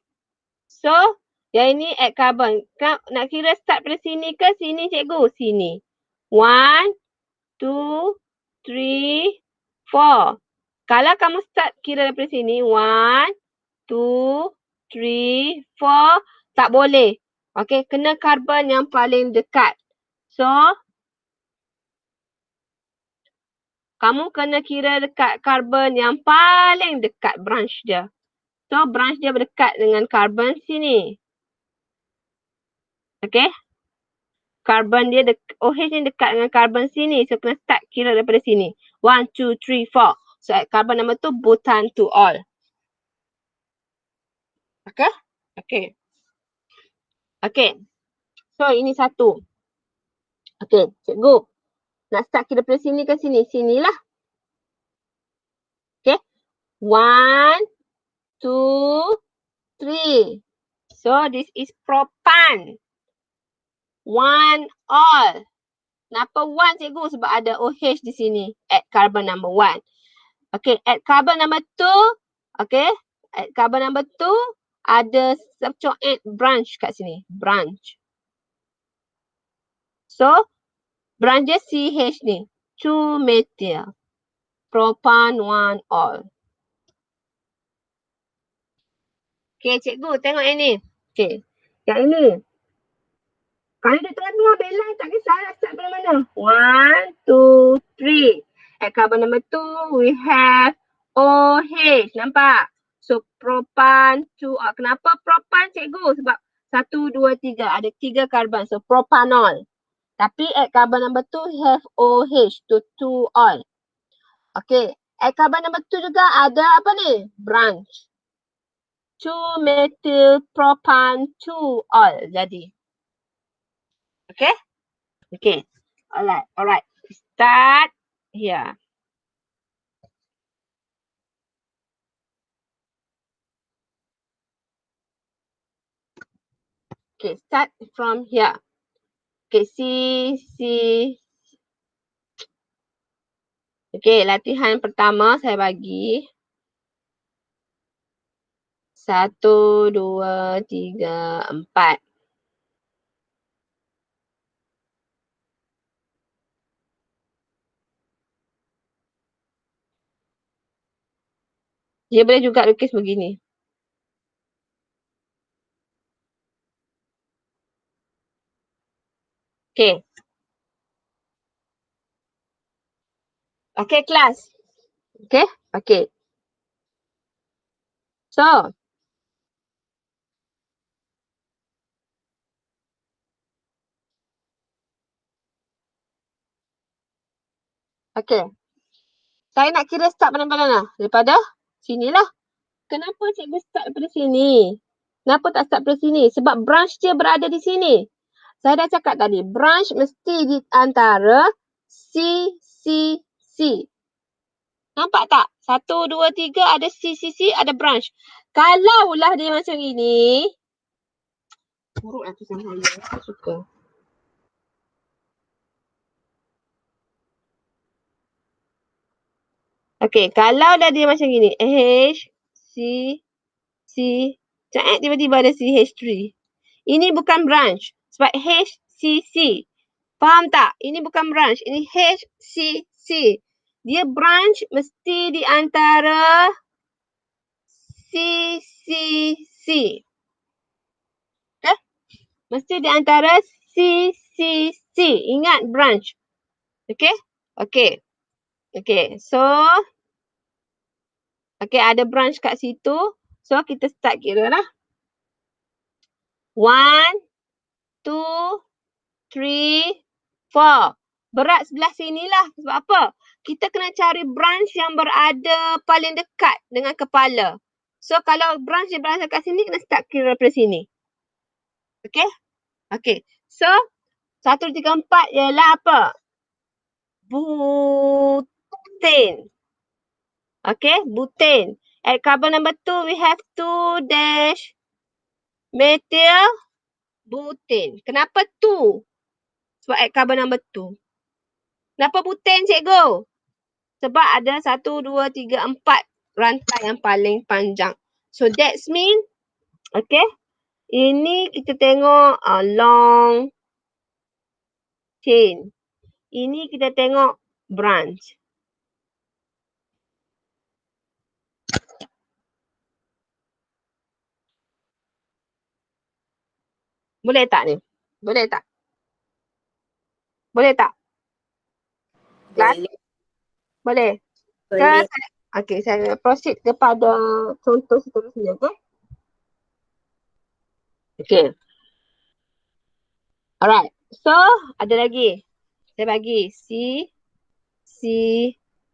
So, yang ini add carbon. Nak kira start pada sini ke sini cikgu? Sini. 1, 2, 3, 4. Kalau kamu start kira daripada sini, 1, 2, 3, 4. Tak boleh. Okay, kena carbon yang paling dekat. So, kamu kena kira dekat carbon yang paling dekat branch dia. So, branch dia berdekat dengan carbon sini. Okay. Carbon dia, OH ni dekat dengan carbon sini. So, kena start kira daripada sini. 1, 2, 3, 4. So, at carbon number 2, butan 2 all. Okay. Okay. Okay. So, ini satu. Okay, cikgu. Nak start kira daripada sini ke sini? Sinilah. Okay. 1, 2, 3. So, this is propan. 1 all. Kenapa 1 cikgu? Sebab ada OH di sini. At carbon number 1. Okay, at carbon number 2. Okay. At carbon number 2. Ada macam branch kat sini. Branch. So, branch dia CH ni. 2 methyl. Propan 1 all. Okay, cikgu tengok yang ni. Okay. Yang ini. Kalau dia tengah-tengah belah, tak kisah nak start dari mana. 1, 2, 3. At carbon number 2, we have OH. Nampak? So, propan 2. Kenapa propan cikgu? Sebab 1, 2, 3. Ada 3 carbon. So, propanol. Tapi at carbon number 2, have OH. To 2 all. Okay. At carbon number 2 juga ada apa ni? Branch. 2 methyl propan 2 all. Jadi. Okay. Okay. Alright. Start here. Okay, start from here. Okay, see. Okay, latihan pertama saya bagi. 1, 2, 3, 4. Dia boleh juga lukis begini. Okay. Okay, kelas. Okay. Okay. So, Okay. Saya nak kira start mana-mana. Daripada sinilah. Kenapa cikgu start daripada sini? Kenapa tak start daripada sini? Sebab branch dia berada di sini. Saya dah cakap tadi, branch mesti di antara C, C, C. Nampak tak? 1, 2, 3 ada C, C, C, ada branch. Kalaulah dia macam ini, buruklah tulisan saya. Saya suka. Okay, kalau dah dia macam gini, H, C, C, tiba-tiba ada CH3. Ini bukan branch. Sebab H, C, C. Faham tak? Ini bukan branch. Ini H, C, C. Dia branch mesti di antara C, C, C. Okay? Mesti di antara C, C, C. Ingat branch. Okay? Okay. Okay. So, okay, ada branch kat situ. So, kita start kira lah. 1, 2, 3, 4. Berat sebelah sinilah. Sebab apa? Kita kena cari branch yang berada paling dekat dengan kepala. So, kalau branch yang berada kat sini, kena start kira daripada sini. Okay? Okay. So, 1, 2, 3, 4 ialah apa? Butane. Okay? Butane. At carbon number 2, we have 2 dash methyl butane. Kenapa 2? Sebab at carbon number 2. Kenapa butane, cikgu? Sebab ada 1, 2, 3, 4 rantai yang paling panjang. So, that's mean, okay, ini kita tengok long chain. Ini kita tengok branch. Boleh tak ni? Boleh tak? Boleh tak? Boleh. Boleh? Boleh. Okay, saya proceed kepada contoh seterusnya. Okay? Okay. Alright. So, ada lagi. Saya bagi C, C,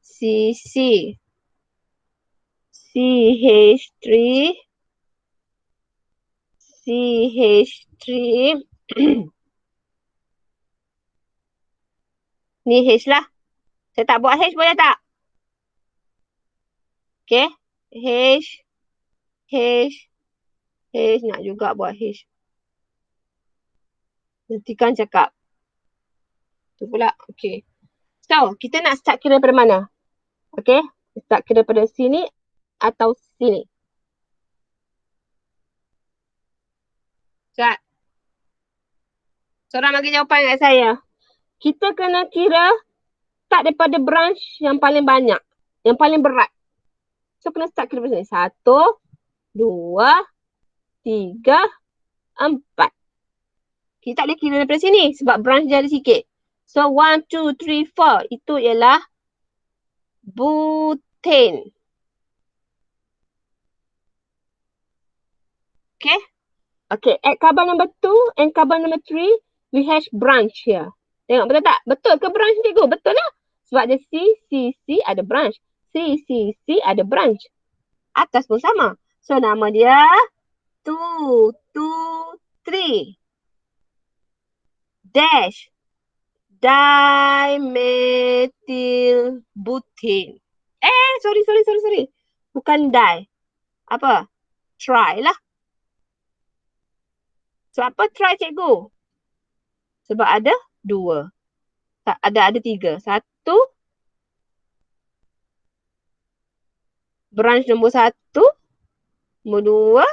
C, C. CH3, CH3. Ni H lah. Saya tak buat H, boleh tak? Okay. H, H, H. Nak juga buat H. Nantikan cakap. Tu pula. Okay. So, kita nak start kira daripada mana? Okay. Start kira daripada sini atau sini. Start. Seorang bagi jawapan kat saya. Kita kena kira start daripada branch yang paling banyak. Yang paling berat. So, kena start kira daripada sini. 1, 2, 3, 4. Kita tak boleh kira daripada sini sebab branch dia ada sikit. So, 1, 2, 3, 4. Itu ialah butane. Okay. Okay. At carbon number 2 and carbon number 3, we have branch here. Tengok betul tak? Betul ke branch cikgu? Betul lah. Sebab ada C, C, C ada branch. C, C, C ada branch. Atas pun sama. So, nama dia 2, 2, 3. Dash. Dimethyl butane. Sorry. Bukan di. Apa? Try lah. So, apa try cikgu? Sebab ada 2. Ada 3. 1. Branch nombor 1. Nombor 2.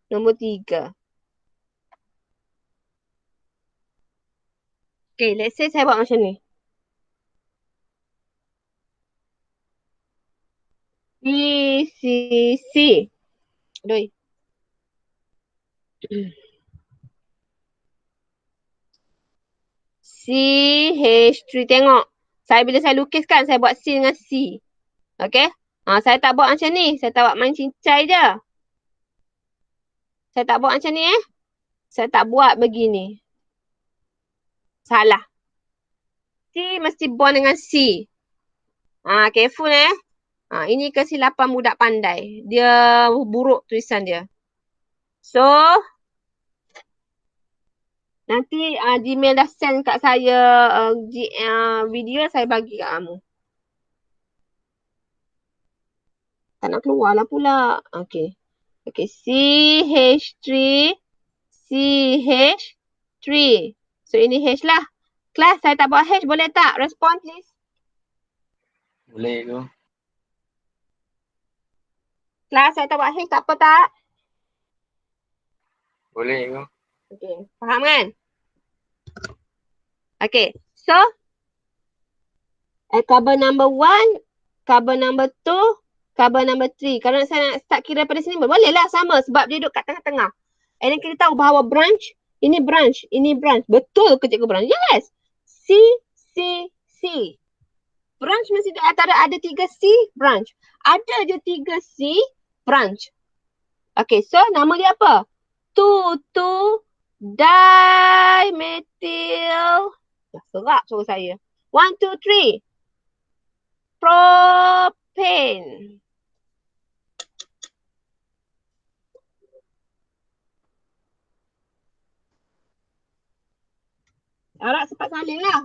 Nombor 3. Okay, let's say saya buat macam ni. C, C, C. Aduh. CH3. Tengok. Bila saya lukiskan, saya buat C dengan C. Okay. Saya tak buat macam ni. Saya tak buat main cincai je. Saya tak buat macam ni Saya tak buat begini. Salah. C mesti bond dengan C. Careful ini kesilapan budak pandai. Dia buruk tulisan dia. So, nanti Gmail dah send kat saya video, saya bagi kat kamu. Tak nak keluar lah pula. Okay. Okay, CH3. CH3. So, ini H lah. Kelas, saya tak buat H. Boleh tak? Respond, please. Boleh tu. Kelas, saya tak buat H. Tak apa tak? Boleh tu. Okay, faham kan? Okay, so carbon number 1, carbon number 2, carbon number 3. Kalau saya nak start kira daripada sini, boleh lah sama sebab dia duduk kat tengah-tengah. And then kita tahu bahawa branch, ini branch, ini branch. Betul ke cikgu branch? Yes. C, C, C. Branch mesti ada 3 C, branch. Ada je 3 C, branch. Okay, so nama dia apa? 2,2-dimethyl. Dah serap suruh saya. 1, 2, 3. Propane. Harap cepat salin lah.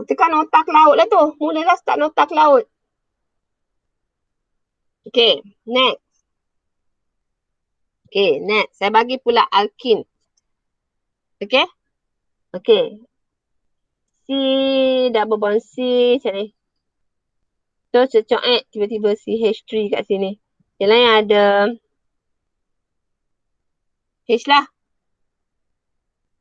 Tekan nota ke laut lah tu. Mulalah start nota ke laut. Okay, next. Okay, next. Saya bagi pula alkin. Okay. Okay. C, double bond C macam ni. So, cocok tiba-tiba CH3 kat sini. Yang lain ada H lah.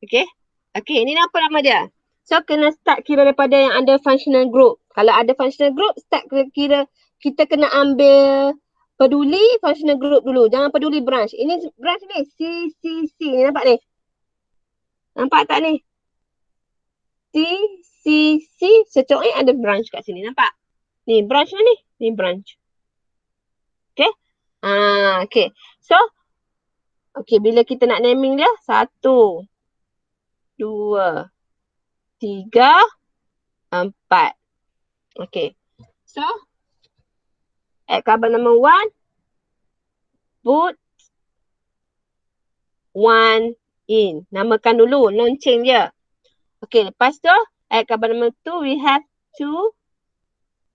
Okay. Okay, ni apa nama dia? So, kena start kira daripada yang ada functional group. Kalau ada functional group, start kira kita kena ambil peduli functional group dulu. Jangan peduli branch. Ini branch ni. C, C, C. Ni nampak ni? Nampak tak ni? C, C, C. Cocok ada branch kat sini. Nampak? Ni branch ni. Ni branch. Okay. Okay. So, okay, bila kita nak naming dia, 1, 2, 3, 4. Okay. So, at carbon number 1, put 1 in. Namakan dulu, lonceng dia. Okay, lepas tu, at carbon number 2, we have 2.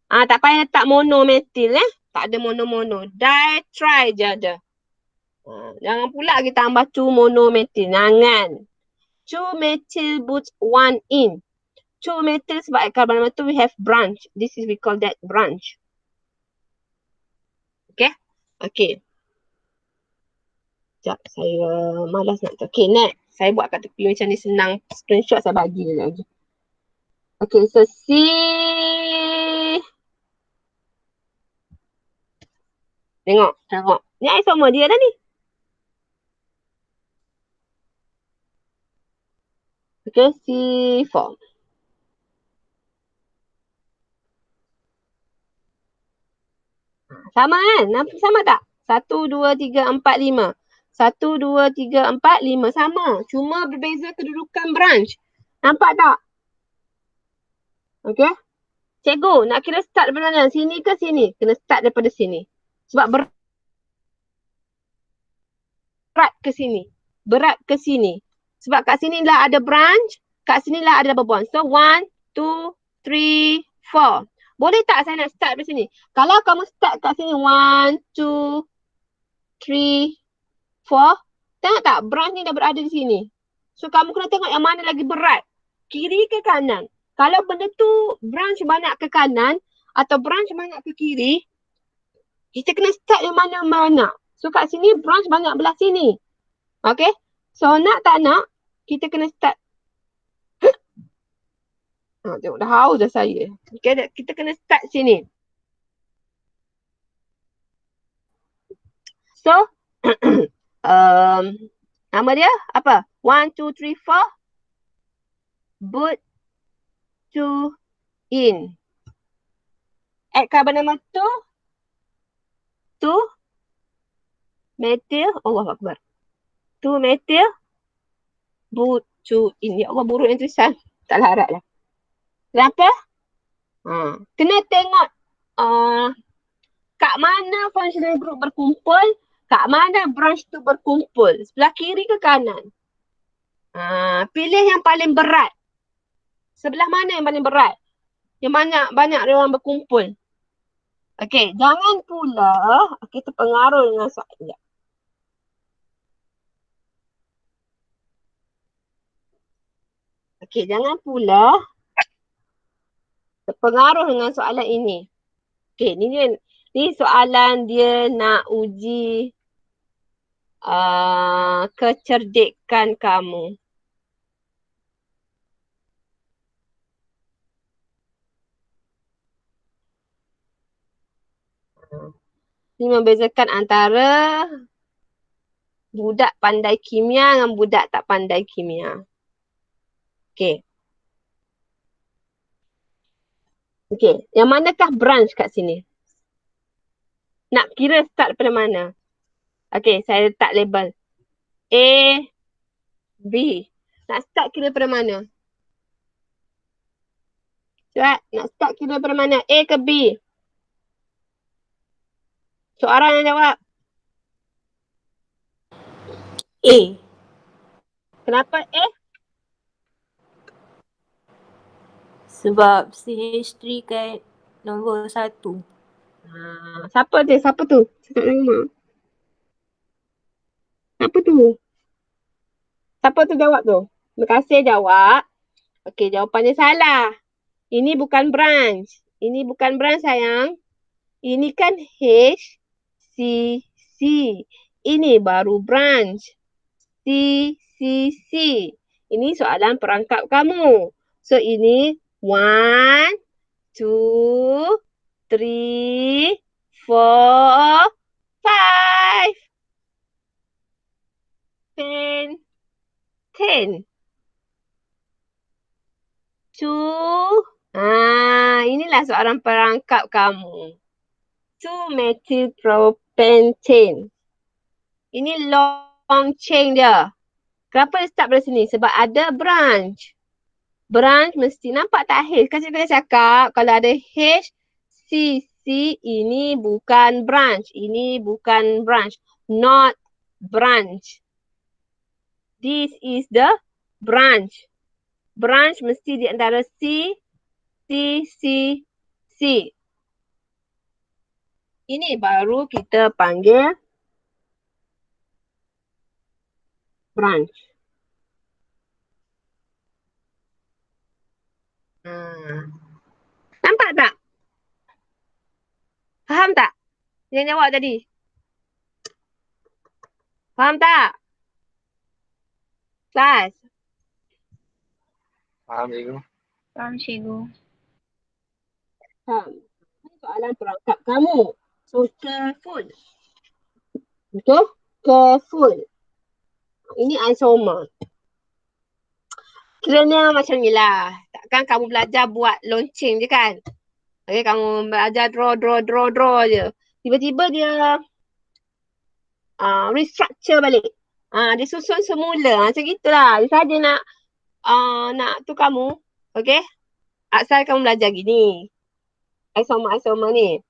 Tak payah letak monomethyl Tak ada mono-mono. Ditri je ada. Jangan pula kita tambah 2 monomethyl. Jangan. 2 methyl put 1 in. 2 methyl sebab at carbon number 2 we have branch. This is we call that branch. Okay? Okay. Sekejap, saya malas nak. Okay, next. Saya buat kat tepi macam ni senang. Screenshot saya bagi lagi. Okay, so C. Tengok. Ni isomer dia dah ni. Okay, C4. Sama kan? Sama tak? 1, 2, 3, 4, 5. 1, 2, 3, 4, 5. Sama. Cuma berbeza kedudukan branch. Nampak tak? Okay. Cikgu, nak kira start daripada mana? Sini ke sini? Kena start daripada sini. Sebab berat ke sini. Berat ke sini. Sebab kat sini lah ada branch. Kat sini lah ada double bond. So, 1, 2, 3, 4. Boleh tak saya nak start dari sini? Kalau kamu start kat sini, 1, 2, 3, 4. Tengok tak? Branch ni dah berada di sini. So, kamu kena tengok yang mana lagi berat. Kiri ke kanan. Kalau benda tu branch banyak ke kanan atau branch banyak ke kiri, kita kena start yang mana-mana. So, kat sini branch banyak belah sini. Okay? So, nak tak nak, kita kena start. Tengok dah haus dah saya. Okay, kita kena start sini. So, nama dia apa? 1, 2, 3, 4. Put 2 in. Add carbon number 2. 2 methyl. Allah Akbar. 2 methyl. Put 2 in. Ya Allah, buruk yang tulisan. Tak larat lah. Kenapa? Kena tengok kat mana functional group berkumpul, kat mana branch tu berkumpul. Sebelah kiri ke kanan? Pilih yang paling berat. Sebelah mana yang paling berat? Yang banyak orang berkumpul. Okey, jangan pula kita terpengaruh dengan soalan. Okey, jangan pula terpengaruh dengan soalan ini. Okey, ni soalan dia nak uji kecerdikan kamu. Ini membezakan antara budak pandai kimia dengan budak tak pandai kimia. Okey. Okey, yang manakah branch kat sini? Nak kira start daripada mana? Okey, saya letak label. A, B. Nak start kira daripada mana? Cepat, nak start kira daripada mana? A ke B? Seorang yang jawab. A. Kenapa A? Sebab CH3 kan nombor 1. Siapa tu? Siapa tu? Saya tak nama. Siapa tu? Siapa tu jawab tu? Terima kasih jawab. Okey, jawapannya salah. Ini bukan branch. Ini bukan branch sayang. Ini kan H, C, C. Ini baru branch. C, C, C. Ini soalan perangkap kamu. So ini 1, 2, 3, 4, 5. 10. 10. 2. Inilah soalan perangkap kamu. 2-methylpropentane. Ini long chain dia. Kenapa dia start dari sini? Sebab ada branch. Branch mesti nampak tak H? Kan saya cakap kalau ada H, C, C, ini bukan branch. Ini bukan branch. Not branch. This is the branch. Branch mesti di antara C, C, C, C. Ini baru kita panggil branch. Nampak tak? Faham tak? Yang jawab tadi. Faham tak? Kelas. Faham, cikgu. Faham, cikgu. Soalan perangkap kamu. So, careful. Okay? Careful. Ini isomer. Kiranya macam ni lah. Takkan kamu belajar buat launching je kan? Okay, kamu belajar draw je. Tiba-tiba dia restructure balik. Dia susun semula. Macam gitulah. Dia saja nak tu kamu. Okay? Asal kamu belajar gini. Isomer ni.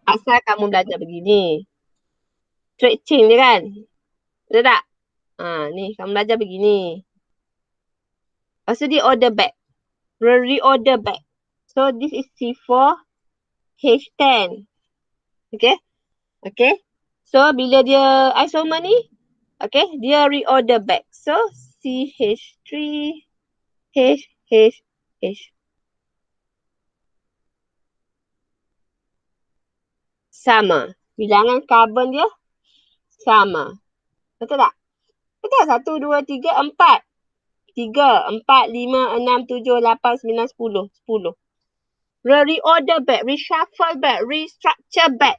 Asal kamu belajar begini. Straight chain dia kan? Betul tak? Ni kamu belajar begini. Lepas tu dia order back. Reorder back. So this is C4 H10. Okay? Okay? So bila dia isomer ni, okay, dia reorder back. So CH3 H. Sama. Bilangan karbon dia sama. Betul tak? Betul. 1, 2, 3, 4. 3, 4, 5, 6, 7, 8, 9, 10. 10. Reorder back, reshuffle back, restructure back.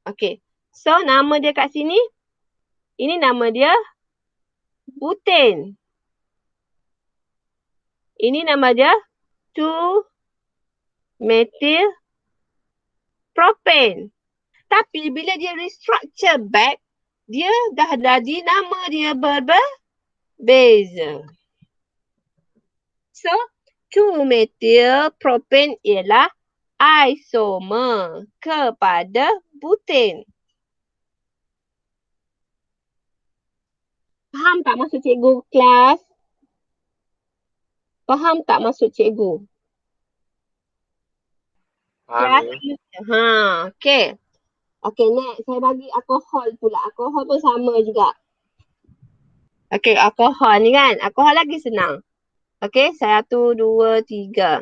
Okay. So, nama dia kat sini. Ini nama dia butane. Ini nama dia 2-methylpropane. Tapi bila dia restructure back, dia dah jadi nama dia berbeza. So, 2-metil-propan ialah isomer kepada buten. Faham tak maksud cikgu kelas? Faham tak maksud cikgu? Faham Kelas? cikgu. Okay. Okay, next. Saya bagi alkohol pula. Alkohol pun sama juga. Okay, alkohol ni kan. Alkohol lagi senang. Okay, 1, 2, 3.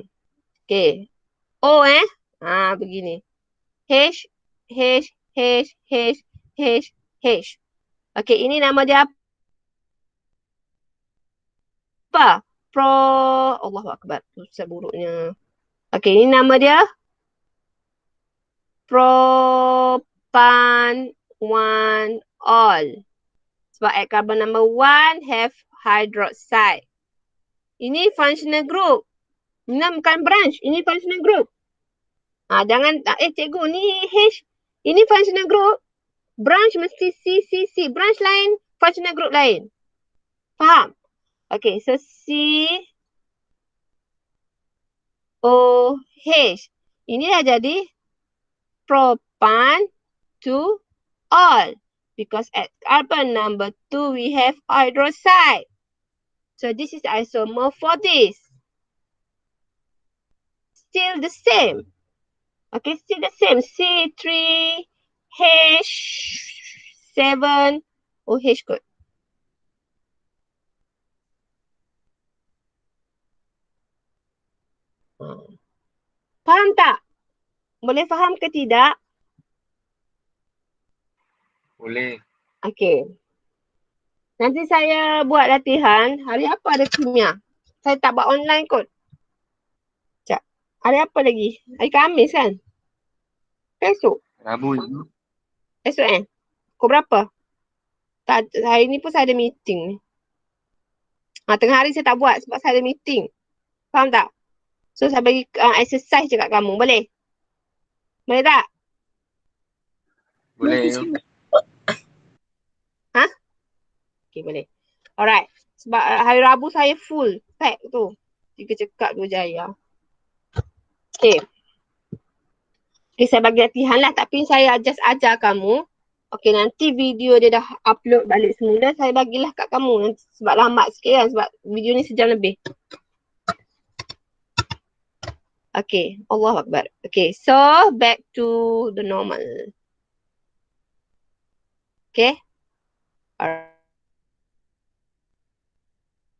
Okay. O begini. H, H, H, H, H, H. Okay, ini nama dia apa? Allahu Akbar. Susah buruknya. Okay, ini nama dia propan 1-ol. Sebab at carbon number 1 have hydroxide. Ini functional group. Ini bukan branch. Ini functional group. Jangan, cikgu ni H. Ini functional group. Branch mesti C, C, C. Branch lain, functional group lain. Faham? Okay, so C, O, H. Ini dah jadi propan 2-ol. Because at carbon number 2, we have hydroxide. So this is isomer for this. Still the same. Okay, still the same. C3H7 OH kot. Faham tak? Boleh faham ke tidak? Boleh. Okay. Nanti saya buat latihan. Hari apa ada kimia? Saya tak buat online kot. Sekejap. Hari apa lagi? Hari Khamis kan? Esok. Rabu cikgu. Esok Pukul berapa? Hari ni pun saya ada meeting. Tengah hari saya tak buat sebab saya ada meeting. Faham tak? So saya bagi exercise je kat kamu. Boleh? Boleh tak? Boleh cikgu. Okay, boleh. Alright. Sebab hari Rabu saya full pack tu. 3 cekak 2 jaya. Okay. Okay, saya bagi latihan lah. Tapi saya just ajar kamu. Okay, nanti video dia dah upload balik semula. Saya bagilah kat kamu. Nanti, sebab lambat sikit kan. Sebab video ni sejam lebih. Okay. Allahu Akbar. Okay, so back to the normal. Okay.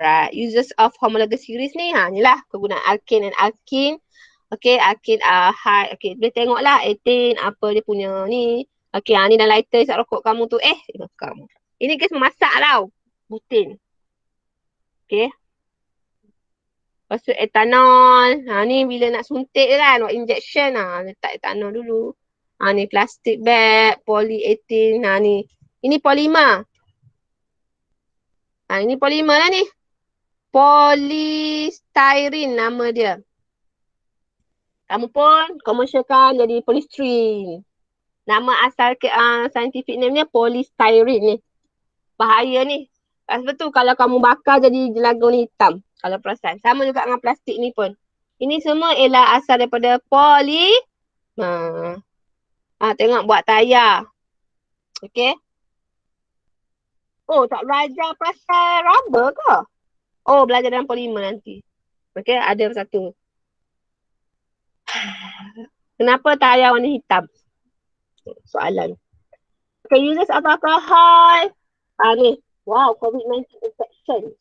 Alright, uses of homologous series ni, inilah kegunaan alkane and alkene. Okay, alkene high. Okay, boleh tengok lah 18 apa dia punya ni. Okay, ni dah lighter isap rokok kamu tu. Kamu. Ini gas memasak tau. Butane. Okay. Lepas tu etanol. Ni bila nak suntik je kan, buat injection letak etanol dulu. Ni plastic bag, polyethylene. Ni. Ini polimer. Ini polimer lah ni. Polystyrene nama dia. Kamu pun komersialkan jadi polystyrene. Nama asal scientific name-nya polystyrene ni. Bahaya ni. Sebab tu kalau kamu bakar jadi jelagon hitam. Kalau perasan. Sama juga dengan plastik ni pun. Ini semua ialah asal daripada tengok buat tayar. Okay. Oh, tak belajar pasal rubber ke? Oh, belajar dalam polimer nanti. Okay, ada satu. Kenapa tayar warna hitam? Soalan. Okay, uses of alcohol. Ni. Wow, COVID-19 infection.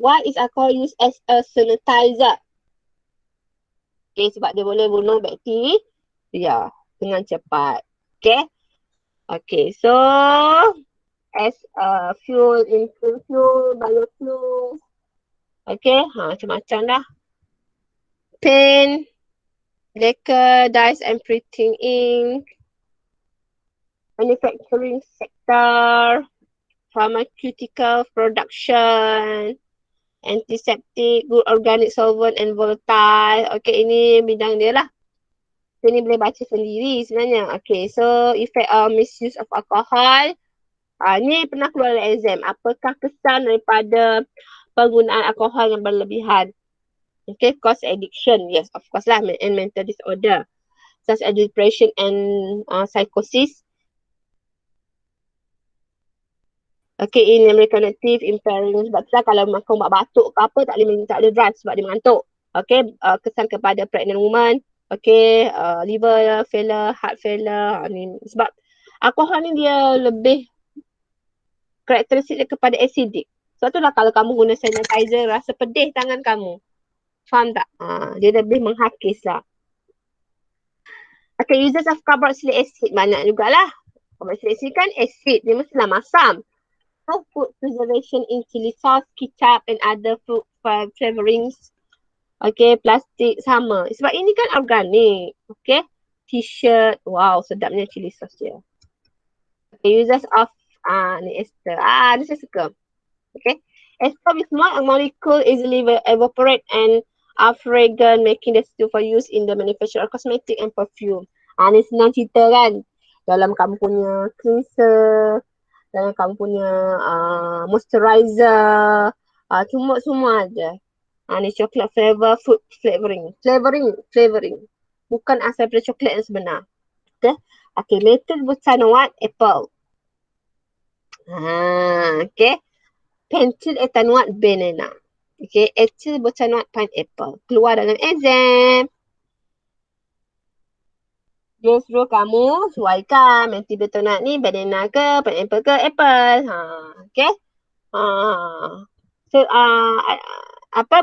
Why is alcohol used as a sanitizer? Okay, sebab dia boleh bunuh bakteria dengan cepat. Okay. Okay, so as a fuel in fuel, biofuels. Okay, macam-macam dah. Paint, lacquer, dyes and printing ink, manufacturing sector, pharmaceutical production, antiseptic, good organic solvent and volatile. Okay, ini bidang dia lah. So, ini boleh baca sendiri sebenarnya. Okay, so effect of misuse of alcohol. Ni pernah keluar dalam exam. Apakah kesan daripada penggunaan alkohol yang berlebihan. Okay, cause addiction, yes, of course lah, and mental disorder, such as depression and psychosis. Okay, in cognitive impairment, sebab tu lah kalau kau buat batuk ke apa, tak boleh drive sebab dia mengantuk. Okay, kesan kepada pregnant woman, okay, liver failure, heart failure, sebab alkohol ni dia lebih karakteristik dia kepada acidic. Sebab tu lah kalau kamu guna sanitizer, rasa pedih tangan kamu. Faham tak? Dia lebih menghakis lah. Okay, uses of carboxylic acid banyak jugalah. Carboxylic acid kan acid, dia mestilah masam. So, food preservation in chili sauce, ketchup and other food flavorings. Okay, plastik sama. Sebab ini kan organik. Okay, t-shirt. Wow, sedapnya chili sauce dia. Okay, uses of ni ester. Ni saya suka. Okay, ester with small molecule easily evaporate and are fragrant, making the stew for use in the manufacture of cosmetic and perfume. Ni senang cerita kan. Dalam kamu punya cleanser, dalam kamu punya moisturizer, semua ada. Ni chocolate flavor, food flavoring. Flavoring. Bukan asal daripada coklat yang sebenar. Okay, method butanoate apple. Okay. Pentil ethanoate banana. Okay, ethyl butanoate pineapple. Keluar dalam exam. Dia suruh kamu sesuaikan pentil butanoate ni banana ke, pineapple ke, apple. Okay. So,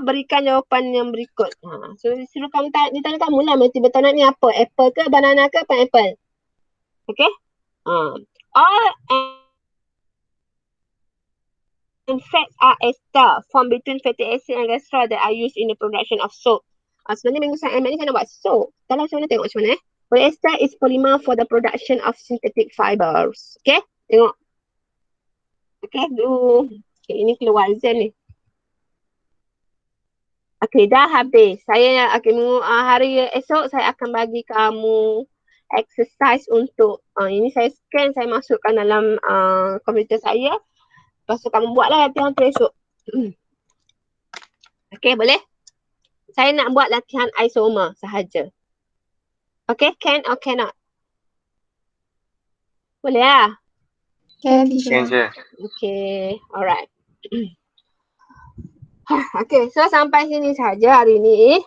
berikan jawapan yang berikut. So, suruh kamu ditanya kamu lah pentil butanoate ni apa? Apple ke, banana ke, pineapple? Okay. All in fact are ester formed between fatty acid and glycerol that are used in the production of soap. Sebenarnya minggu saya ni saya nak buat soap. Dalam macam mana tengok macam mana. Polyester is polymer for the production of synthetic fibers. Okay, tengok. Okay, dulu. Okay, ini keluar exam ni. Okay, dah habis. Saya hari esok saya akan bagi kamu exercise untuk ini saya scan, saya masukkan dalam komputer saya. Lepas tu kamu buatlah latihan tu esok. Okay, boleh? Saya nak buat latihan isomer sahaja. Okay, can or cannot? Boleh lah? Can, Can je. Okay, alright. Okay, so sampai sini saja hari ni.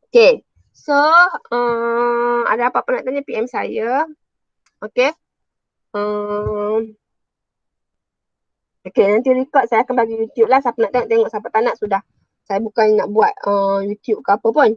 Okay, so ada apa-apa nak tanya PM saya. Okay. Okay, nanti record saya akan bagi YouTube lah. Siapa nak tengok, siapa tak nak sudah. Saya bukan nak buat YouTube ke apa pun.